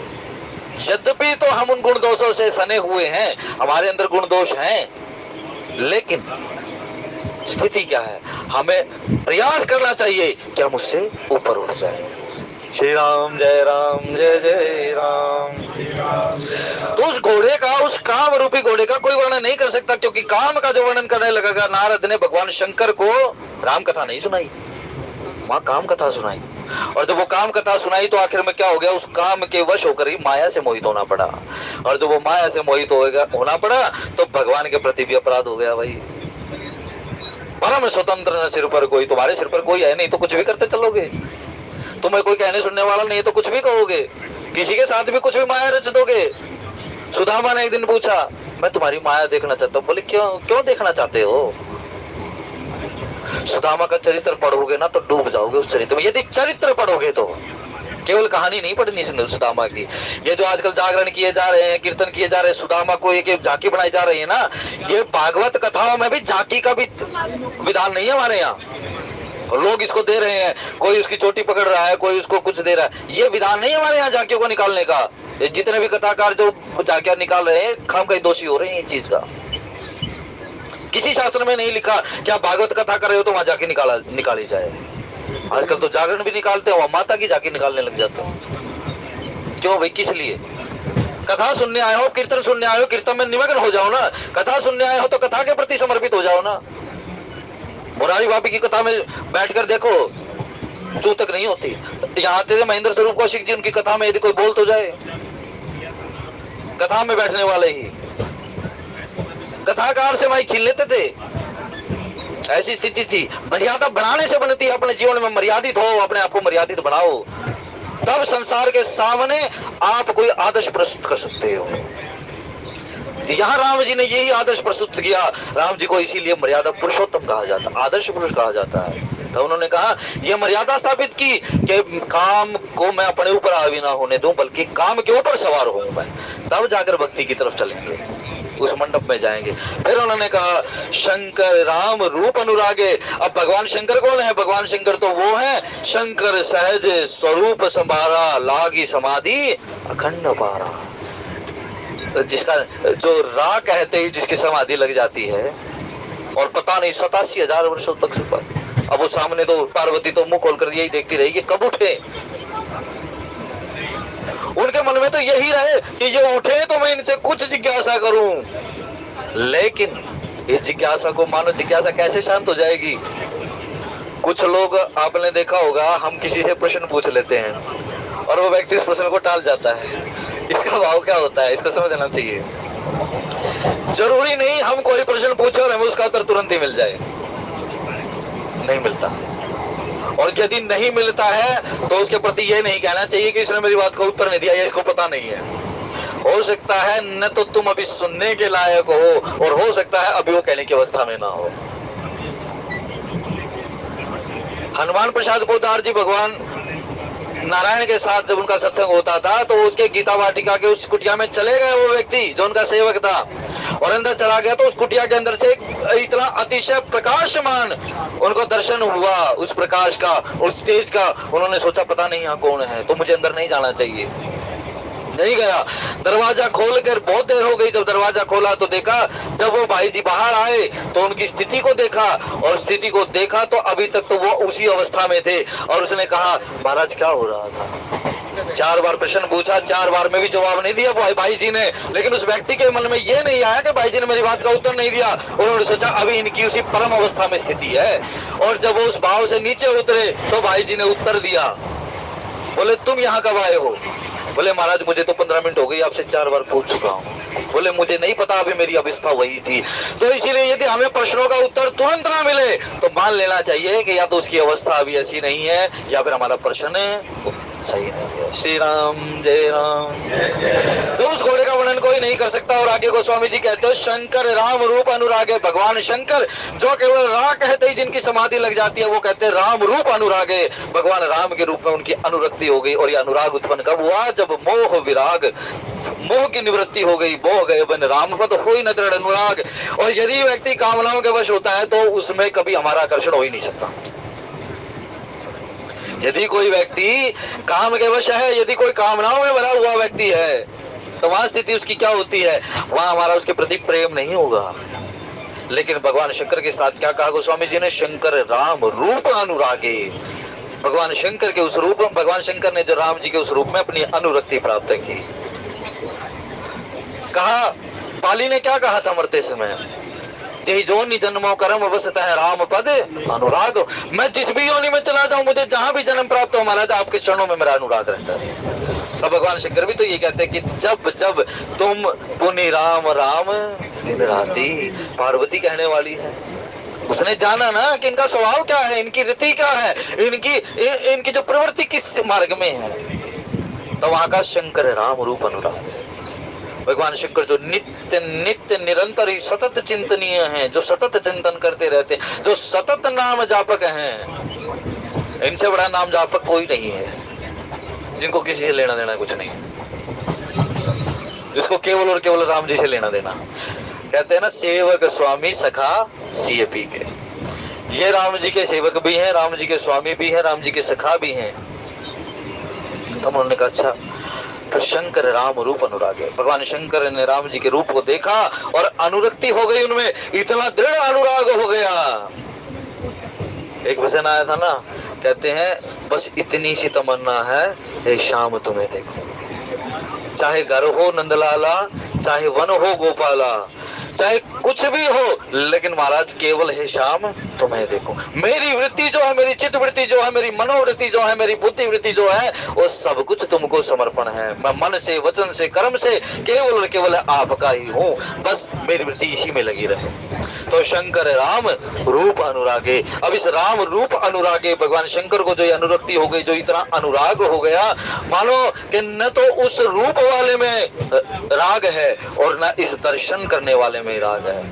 यद्यपि तो हम उन गुण दोषों से सने हुए हैं, हमारे अंदर गुण दोष हैं, लेकिन स्थिति क्या है? हमें प्रयास करना चाहिए कि हम उससे ऊपर उठ जाएं। श्री राम जय जय राम। तो उस घोड़े का, उस काम रूपी घोड़े का कोई वर्णन नहीं कर सकता, क्योंकि काम का जो वर्णन करने लगेगा, नारद ने भगवान शंकर को राम कथा नहीं सुनाई। वहां काम कथा सुनाई, और जब वो काम कथा सुनाई तो आखिर में क्या हो गया, उस काम के वश होकर ही माया से मोहित होना पड़ा, और जब वो माया से मोहित होना पड़ा तो भगवान के प्रति भी अपराध हो गया। भाई परम स्वतंत्र न सिर पर कोई, तुम्हारे सिर पर कोई है नहीं तो कुछ भी करते चलोगे, तुम्हें कोई कहने सुनने वाला नहीं है तो कुछ भी कहोगे, किसी के साथ भी कुछ भी माया रच दोगे। सुदामा ने एक दिन पूछा, मैं तुम्हारी माया देखना चाहता हूँ। बोले क्यों, क्यों देखना चाहते हो? सुदामा का चरित्र पढ़ोगे ना तो डूब जाओगे उस चरित्र में। यदि चरित्र पढ़ोगे तो, केवल कहानी नहीं पढ़नी सुदामा की। ये जो आजकल जागरण किए जा रहे हैं, कीर्तन किए जा रहे हैं, सुदामा को एक झांकी बनाई जा रही है ना, ये भागवत कथाओं में भी झांकी का भी विधान नहीं है हमारे यहाँ, और लोग इसको दे रहे हैं, कोई उसकी चोटी पकड़ रहा है, कोई उसको कुछ दे रहा है। ये विधान नहीं है हमारे यहाँ झांकियों को निकालने का। जितने भी कथाकार जो झांकियां निकाल रहे हैं, खामखा दोषी हो रहे हैं इस चीज का। किसी शास्त्र में नहीं लिखा कि आप भागवत कथा कर रहे हो तो वहां जाके निकाली जाए। आजकल तो जागरण भी निकालते हैं, वहां माता की जाके निकालने लग जाते हैं। क्यों भाई, किस लिए? कथा सुनने आए हो, कीर्तन सुनने आए हो, कीर्तन में निमग्न हो जाओ ना। कथा सुनने आए हो तो कथा के प्रति समर्पित हो जाओ ना। मुरारी बाबी की कथा में बैठकर देखो, जो तक नहीं होती। यहाँ आते थे महेंद्र स्वरूप कौशिक जी, उनकी कथा में यदि कोई बोल तो जाए, कथा में बैठने वाले ही कथाकार से माइक छीन लेते थे। ऐसी स्थिति थी। मर्यादा बनाने से बनती है, अपने जीवन में मर्यादित हो, अपने आप को मर्यादित बनाओ, तब संसार के सामने आप कोई आदर्श प्रस्तुत कर सकते हो। यहाँ राम जी ने यही आदर्श प्रस्तुत किया। राम जी को इसीलिए मर्यादा पुरुषोत्तम कहा जाता, आदर्श पुरुष कहा जाता है। तो उन्होंने कहा, यह मर्यादा स्थापित की कि काम को मैं अपने ऊपर हावी ना होने दूं, बल्कि काम के ऊपर सवार हूं मैं, तब जाकर भक्ति की तरफ चलेंगे, उस मंडप में जाएंगे। फिर उन्होंने कहा, शंकर राम रूप अनुरागे। अब भगवान शंकर कौन है? भगवान शंकर तो वो है, शंकर सहज स्वरूप संभारा, लागी समाधि अखंड पारा। जिसका जो रा कहते ही जिसकी समाधि लग जाती है, और पता नहीं 87,000 वर्षों तक से। अब वो सामने तो पार्वती तो मुंह खोलकर यही देखती रहेगी कब उठे। उनके मन में तो यही रहे कि ये उठे तो मैं इनसे कुछ जिज्ञासा करूं। लेकिन इस जिज्ञासा को, मानो जिज्ञासा कैसे शांत हो जाएगी? कुछ लोग आपने देखा होगा, हम किसी से प्रश्न पूछ लेते हैं और वो व्यक्ति इस प्रश्न को टाल जाता है। इसका भाव क्या होता है, इसको समझना चाहिए। जरूरी नहीं हम कोई प्रश्न पूछे और हमें उसका उत्तर तुरंत ही मिल जाए, नहीं मिलता। और यदि नहीं मिलता है तो उसके प्रति ये नहीं कहना चाहिए कि इसने मेरी बात का उत्तर नहीं दिया या इसको पता नहीं है। हो सकता है न तो तुम अभी सुनने के लायक हो, और हो सकता है अभी वो कहने की अवस्था में ना हो। हनुमान प्रसाद पोद्दार जी भगवान नारायण के साथ जब उनका सत्संग होता था तो उसके गीता वाटिका के उस कुटिया में चले गए वो व्यक्ति जो उनका सेवक था, और अंदर चला गया तो उस कुटिया के अंदर से इतना अतिशय प्रकाशमान उनको दर्शन हुआ, उस प्रकाश का, उस तेज का। उन्होंने सोचा पता नहीं यहाँ कौन है, तो मुझे अंदर नहीं जाना चाहिए। नहीं गया। दरवाजा खोलकर बहुत देर हो गई। जब दरवाजा खोला तो देखा, जब वो भाई जी बाहर आए तो उनकी स्थिति को देखा, और स्थिति को देखा तो अभी तक तो वो उसी अवस्था में थे। और उसने कहा, महाराज क्या हो रहा था? 4 बार प्रश्न पूछा, 4 बार में भी जवाब नहीं दिया भाई जी ने। लेकिन उस व्यक्ति के मन में ये नहीं आया कि भाई जी ने मेरी बात का उत्तर नहीं दिया। उन्होंने सोचा अभी इनकी उसी परम अवस्था में स्थिति है। और जब वो उस भाव से नीचे उतरे तो भाई जी ने उत्तर दिया। बोले तुम यहाँ कब आए हो? बोले महाराज मुझे तो 15 मिनट हो गई, आपसे 4 बार पूछ चुका हूँ। बोले मुझे नहीं पता, अभी मेरी अवस्था वही थी। तो इसीलिए यदि हमें प्रश्नों का उत्तर तुरंत ना मिले तो मान लेना चाहिए कि या तो उसकी अवस्था अभी ऐसी नहीं है, या फिर हमारा प्रश्न सही नहीं है। श्री राम जय राम। तो उस घोड़े का वर्णन कोई नहीं कर सकता। और आगे गोस्वामी जी कहते हैं, शंकर राम रूप अनुरागे। भगवान शंकर जो केवल रा कहते ही जिनकी समाधि लग जाती है, वो कहते हैं राम रूप अनुरागे। भगवान राम के रूप में उनकी अनुरक्ति हो गई। और ये अनुराग उत्पन्न कब हुआ? जब मोह विराग, मोह की निवृत्ति हो गई। मोह गए बन राम पर तो कोई न दृढ़ अनुराग। और यदि व्यक्ति कामनाओं के वश होता है तो उसमें कभी हमारा आकर्षण हो ही नहीं सकता। यदि कोई व्यक्ति काम के वश है, यदि कोई कामनाओं में भरा हुआ व्यक्ति है, तो वहां स्थिति उसकी क्या होती है? वहां हमारा उसके प्रति प्रेम नहीं होगा। लेकिन भगवान शंकर के साथ क्या कहा गोस्वामी जी ने? शंकर राम रूप अनुरागे। भगवान शंकर के उस रूप, भगवान शंकर ने जो राम जी के उस रूप में अपनी अनुरक्ति प्राप्त की। कहा, पाली ने क्या कहा था मरते समय? यही जोनि जन्मों कर्म बसता है राम पद अनुराग। मैं जिस भी योनि में चला जाऊं, मुझे जहां भी जन्म प्राप्त हो महाराज, आपके चरणों में मेरा अनुराग रहता है। तो भगवान शंकर भी तो ये कहते हैं कि जब जब तुम पुनि राम राम दिन राती। पार्वती कहने वाली है, उसने जाना ना कि इनका स्वभाव क्या है, इनकी रीति क्या है, इनकी जो प्रवृत्ति किस मार्ग में है। तो वहां का शंकर राम रूप अनुराग है। भगवान शंकर जो नित्य नित्य निरंतर ही सतत चिंतनीय हैं, जो सतत चिंतन करते रहते हैं, जो सतत नाम जापक हैं। इनसे बड़ा नाम जापक कोई नहीं है, जिनको किसी से लेना देना कुछ नहीं, जिसको केवल और केवल राम जी से लेना देना। कहते हैं ना, सेवक स्वामी सखा सिए पी के। ये राम जी के सेवक भी हैं, राम जी के स्वामी भी हैं, राम जी के सखा भी हैं। तो उन्होंने कहा अच्छा, तो शंकर राम रूप अनुराग है। भगवान शंकर ने राम जी के रूप को देखा और अनुरक्ति हो गई उनमें, इतना दृढ़ अनुराग हो गया। एक भजन आया था ना, कहते हैं बस इतनी सी तमन्ना है, हे श्याम तुम्हें देखो। चाहे घर हो नंदलाला, चाहे वन हो गोपाला, चाहे कुछ भी हो, लेकिन महाराज केवल हे श्याम तुम्हें देखो। मेरी वृत्ति जो है, मेरी चित्त वृत्ति जो है, मेरी मनोवृत्ति जो है, मेरी बुद्धि वृत्ति जो है, वो सब कुछ तुमको समर्पण है। मैं मन से, वचन से, कर्म से केवल और केवल आपका ही हूँ। बस मेरी वृत्ति इसी में लगी रहे। तो शंकर राम रूप अनुरागे। अब इस राम रूप अनुरागे भगवान शंकर को जो अनुरक्ति हो गई, जो इतना अनुराग हो गया, मानो कि न तो उस रूप वाले में राग है और न इस दर्शन करने वाले में राग है,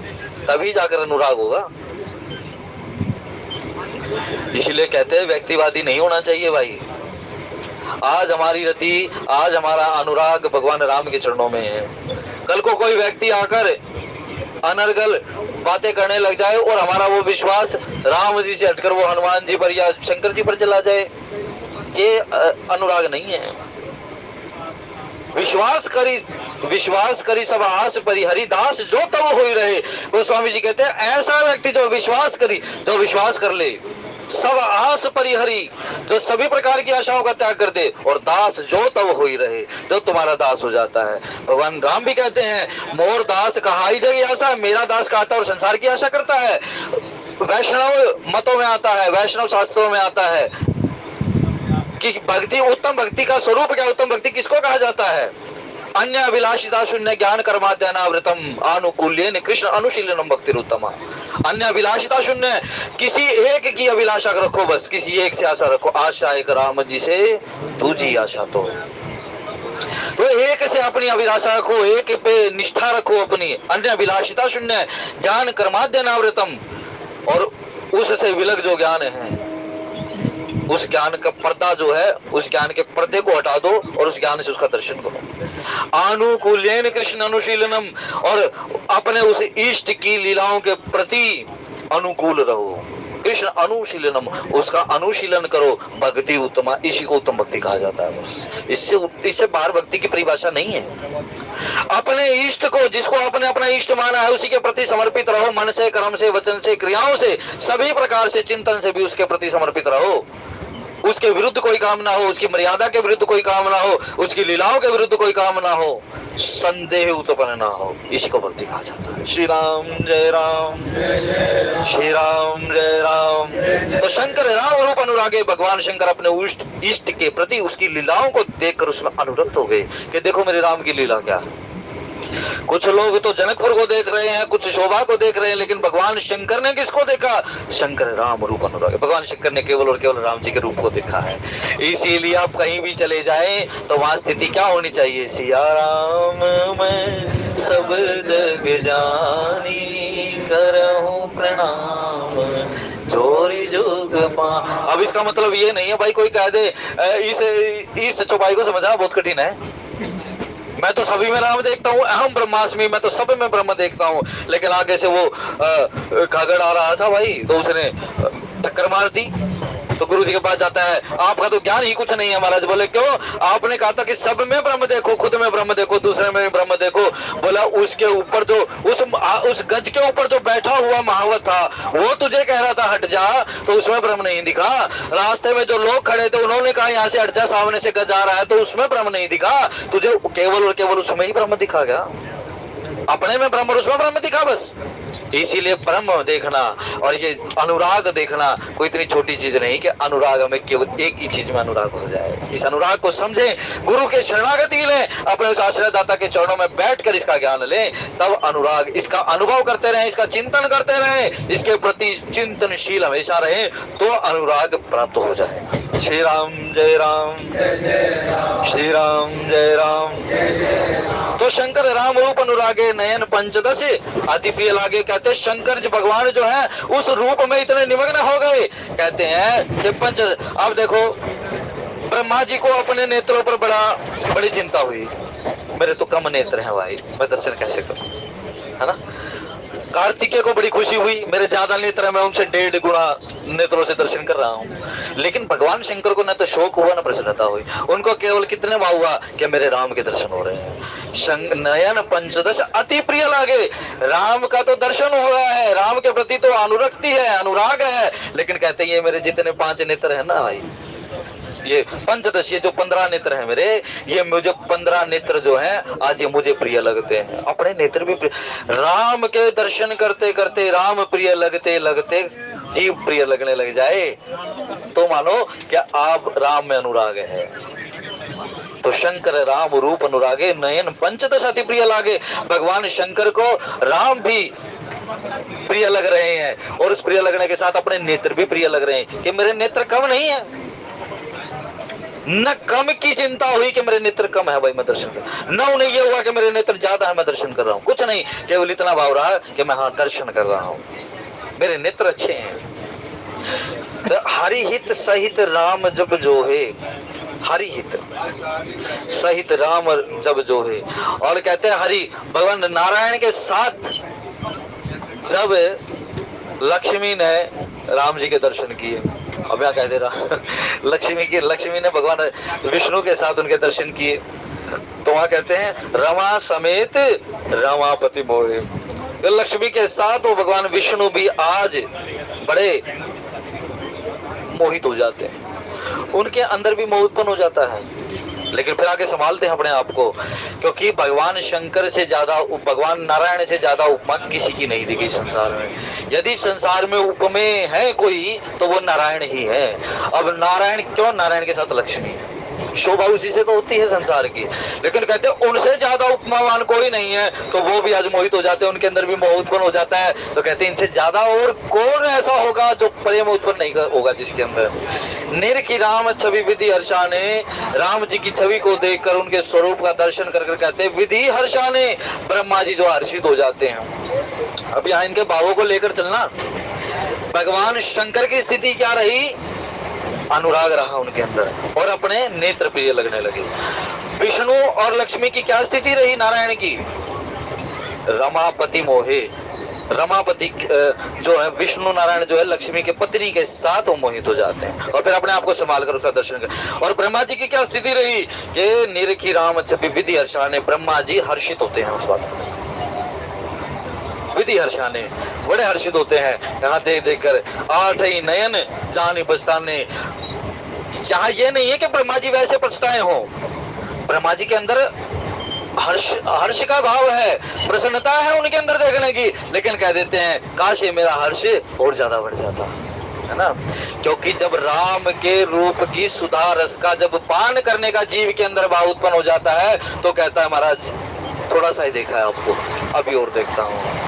तभी जाकर अनुराग होगा। इसलिए कहते हैं व्यक्तिवादी नहीं होना चाहिए भाई। आज हमारी रति, आज हमारा अनुराग भगवान राम के चरणों में है। कल को कोई व्यक्ति आकर अनर्गल बातें करने लग जाए और हमारा वो विश्वास राम जी से हटकर वो हनुमान जी पर या शंकर जी पर चला जाए, ये अनुराग नहीं है। विश्वास करी सब आस परी, हरिदास जो तब होई रहे। वो स्वामी जी कहते हैं ऐसा व्यक्ति जो विश्वास कर ले, सब आस परिहरी, जो सभी प्रकार की आशाओं का त्याग कर दे, और दास जो तब होई रहे, जो तुम्हारा दास हो जाता है। भगवान राम भी कहते हैं मोर दास कहाई जगी आशा, मेरा दास कहता है और संसार की आशा करता है। वैष्णव मतों में आता है, वैष्णव शास्त्रों में आता है कि भक्ति, उत्तम भक्ति का स्वरूप क्या, उत्तम भक्ति किसको कहा जाता है? अन्य अभिलाषिता शून्य ज्ञान कर्माद्यानावृतम आनुकूल्येन कृष्ण अनुशीलनम भक्तिरुत्तमा। अन्य अभिलाषिता शून्य, किसी एक की अभिलाषा रखो, बस किसी एक से आशा रखो। आशा एक राम जी से, दूजी आशा तो एक से अपनी अभिलाषा रखो, एक पे निष्ठा रखो अपनी। अन्य अभिलाषिता शून्य ज्ञान कर्माद्यानावृतम, और उससे विलग जो ज्ञान है, उस ज्ञान का पर्दा जो है, उस ज्ञान के पर्दे को हटा दो और उस ज्ञान से उसका दर्शन करो। आनुकूल्येन कृष्ण अनुशीलनम, और अपने उस इष्ट की लीलाओं के प्रति अनुकूल रहो। कृष्ण अनुशीलनम, उसका अनुशीलन करो। भक्ति उत्तमा, इसी को उत्तम भक्ति कहा जाता है। बस इससे बाहर भक्ति की परिभाषा नहीं है। अपने इष्ट को, जिसको आपने अपना इष्ट माना है, उसी के प्रति समर्पित रहो। मन से, कर्म से, वचन से, क्रियाओं से, सभी प्रकार से, चिंतन से भी उसके प्रति समर्पित रहो। उसके विरुद्ध कोई काम ना हो, उसकी मर्यादा के विरुद्ध कोई काम ना हो, उसकी लीलाओं के विरुद्ध कोई काम ना हो, संदेह उत्पन्न ना हो। इसी को भक्ति कहा जाता है। श्री राम जय राम, श्री राम जय राम। तो शंकर राम रूप अनुरागे, भगवान शंकर अपने इष्ट के प्रति उसकी लीलाओं को देखकर उसमें अनुरक्त हो गए कि देखो मेरे राम की लीला क्या है। कुछ लोग तो जनकपुर को देख रहे हैं, कुछ शोभा को देख रहे हैं, लेकिन भगवान शंकर ने किसको देखा? शंकर राम रूप अनुराग। भगवान शंकर ने केवल और केवल राम जी के रूप को देखा है। इसीलिए आप कहीं भी चले जाएं तो वहां स्थिति क्या होनी चाहिए? सिया राम मैं सब जग जानी, करहूं प्रणाम जोरी जोग पा। अब इसका मतलब ये नहीं है भाई कोई कह दे इस चौपाई को समझना बहुत कठिन है। मैं तो सभी में राम देखता हूँ, अहम ब्रह्मास्मि, मैं तो सब में ब्रह्म देखता हूँ। लेकिन आगे से वो कागड़ आ रहा था भाई, तो उसने टक्कर मार दी। तो गुरु जी के पास जाता है, आपका तो ज्ञान ही कुछ नहीं है महाराज। बोले क्यों? आपने कहा था कि सब में ब्रह्म देखो, खुद में ब्रह्म देखो, दूसरे में ब्रह्म देखो। बोला उसके ऊपर जो उस गज के ऊपर जो बैठा हुआ महावत था, वो तुझे कह रहा था हट जा, तो उसमें ब्रह्म नहीं दिखा। रास्ते में जो लोग खड़े थे उन्होंने कहा यहाँ से हट जा, सामने से गज आ रहा है, तो उसमें ब्रह्म नहीं दिखा। तुझे केवल और केवल उसमें ही ब्रह्म दिखा गया। अपने में ब्रह्म और उसमें ब्रह्म दिखा बस। इसीलिए ब्रह्म देखना और ये अनुराग देखना कोई इतनी छोटी चीज नहीं कि अनुराग हमें केवल एक ही चीज में अनुराग हो जाए। इस अनुराग को समझें, गुरु के शरणागति लें, अपने उस आश्रयदाता के चरणों में बैठकर इसका ज्ञान लें, तब अनुराग इसका अनुभव करते रहें, इसका चिंतन करते रहें, इसके प्रति चिंतनशील हमेशा रहें, तो अनुराग प्राप्त हो जाएगा। श्री राम जय राम, श्री राम जय राम। तो शंकर राम रूप अनुरागे नयन पंचदश अति प्रिय लागे। कहते शंकर जी भगवान जो है उस रूप में इतने निमग्न हो गए, कहते हैं कि पंच। अब देखो ब्रह्मा जी को अपने नेत्रों पर बड़ी चिंता हुई, मेरे तो कम नेत्र हैं भाई, मैं दर्शन कैसे करूं, है ना। कार्तिकेय को बड़ी खुशी हुई, मेरे ज्यादा नेत्र हैं, मैं उनसे 1.5 गुना नेत्रों से दर्शन कर रहा हूँ। लेकिन भगवान शंकर को न तो शोक हुआ न प्रसन्नता हुई, उनको केवल कितने भाव हुआ कि मेरे राम के दर्शन हो रहे हैं। नयन पंचदश अति प्रिय लागे, राम का तो दर्शन हो रहा है, राम के प्रति तो अनुरक्ति है, अनुराग है। लेकिन कहते ये मेरे जितने 5 नेत्र है ना भाई, ये पंचदश, ये जो 15 नेत्र है मेरे, ये मुझे 15 नेत्र जो हैं आज ये मुझे प्रिय लगते हैं। अपने नेत्र भी प्रिय, राम के दर्शन करते करते राम प्रिय लगते लगते जीव प्रिय लगने लग जाए, तो मानो क्या आप राम में अनुराग है। तो शंकर राम रूप अनुरागे नयन पंचदश अति प्रिय लागे। भगवान शंकर को राम भी प्रिय लग रहे हैं, और उस प्रिय लगने के साथ अपने नेत्र भी प्रिय लग रहे हैं कि मेरे नेत्र कम नहीं है। न कम की चिंता हुई कि मेरे नेत्र कम है भाई मैं दर्शन कर, न उन्हें ये हुआ कि मेरे नेत्र ज्यादा है मैं दर्शन कर रहा हूँ, कुछ नहीं, केवल इतना भाव रहा कि मैं हाँ दर्शन कर रहा हूँ, मेरे नेत्र अच्छे हैं। तो हरि हित सहित राम जब जो है, हरि हित सहित राम जब जो है। और कहते हैं हरि भगवान नारायण के साथ जब लक्ष्मी ने राम जी के दर्शन किए, अब यहाँ कह दे रहा लक्ष्मी ने भगवान विष्णु के साथ उनके दर्शन किए, तो वहां कहते हैं रमा समेत रमापति मोहे। लक्ष्मी के साथ वो भगवान विष्णु भी आज बड़े मोहित हो जाते हैं, उनके अंदर भी मोह उत्पन्न हो जाता है, लेकिन फिर आगे संभालते हैं अपने आप को, क्योंकि भगवान शंकर से ज्यादा, भगवान नारायण से ज्यादा उपमा किसी की नहीं दिखी संसार में। यदि संसार में उपमेय है कोई तो वो नारायण ही है। अब नारायण क्यों, नारायण के साथ लक्ष्मी है, शोभा उसी से तो होती है संसार की, लेकिन कहते हैं उनसे ज्यादा उपमावान कोई नहीं है, तो वो भी आज मोहित हो जाते हैं, उनके अंदर भी मोह उत्पन्न हो जाता है। तो कहते हैं इनसे ज्यादा और कौन ऐसा होगा जो प्रेम उत्पन्न नहीं होगा जिसके अंदर। निरखी राम छवि विधि हर्षाने, राम जी की छवि को देखकर उनके स्वरूप का दर्शन कर कहते हैं विधि हर्षाने, ब्रह्मा जी जो हर्षित हो जाते हैं। अब यहाँ इनके भावों को लेकर चलना, भगवान शंकर की स्थिति क्या रही, अनुराग रहा उनके अंदर और अपने नेत्र प्रिय लगने लगे। विष्णु और लक्ष्मी की क्या स्थिति रही नारायण की, रमापति मोहे, रमापति जो है विष्णु नारायण जो है लक्ष्मी के पत्नी के साथ वो मोहित हो जाते हैं और फिर अपने आप को संभाल कर उसका दर्शन कर। और ब्रह्मा जी की क्या स्थिति रही कि निरखी राम छवि विधि हर्षाने, ब्रह्मा जी हर्षित होते हैं उस बात में, विधि हर्षाने बड़े हर्षित होते हैं। यहाँ देख देख कर 8 ही नयन जानी पछताने। यहाँ ये नहीं है कि ब्रह्मा जी वैसे पछताए हो, ब्रह्मा जी के अंदर हर्ष का भाव है, प्रसन्नता है उनके अंदर देखने की, लेकिन कह देते हैं काश ये मेरा हर्ष और ज्यादा बढ़ जाता, है ना। क्योंकि जब राम के रूप की सुधा रस का जब पान करने का जीव के अंदर भाव उत्पन्न हो जाता है तो कहता है महाराज थोड़ा सा ही देखा है आपको, अभी और देखता हूँ,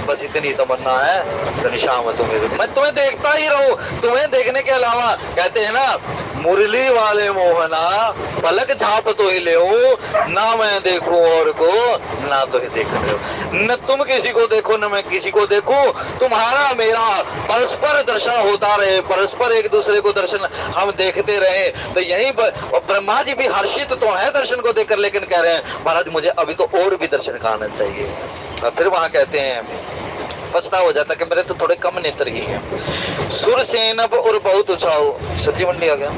बस इतनी तमन्ना है तो निशाम तुम्हें, मैं तुम्हें देखता ही रहूं, तुम्हें देखने के अलावा। कहते हैं ना मुरली वाले मोहना पलक झाप तो ही ले ना मैं देखूं और को ना तो ही देख रहे हो, न तुम किसी को देखो न मैं किसी को देखूं, तुम्हारा मेरा परस्पर दर्शन होता रहे, परस्पर एक दूसरे को दर्शन हम देखते रहे। तो यही ब्रह्मा जी भी हर्षित तो है दर्शन को देखकर, लेकिन कह रहे हैं महाराज मुझे अभी तो और भी दर्शन का आनंद चाहिए। और फिर वहां कहते हैं पछता हो जाता कि मेरे तो थोड़े कम नेत्र ही हैं। सुर सेनब और बहुत उछाओ, सब्जी मंडी आ गया।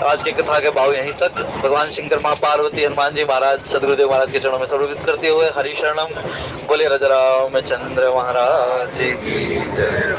आज की कथा के भाव यहीं तक। भगवान शंकर, मां पार्वती, हनुमान जी महाराज, सदगुरुदेव महाराज के चरणों में समर्पित करते हुए हरि शरणम बोले राम चंद्र महाराज की जय।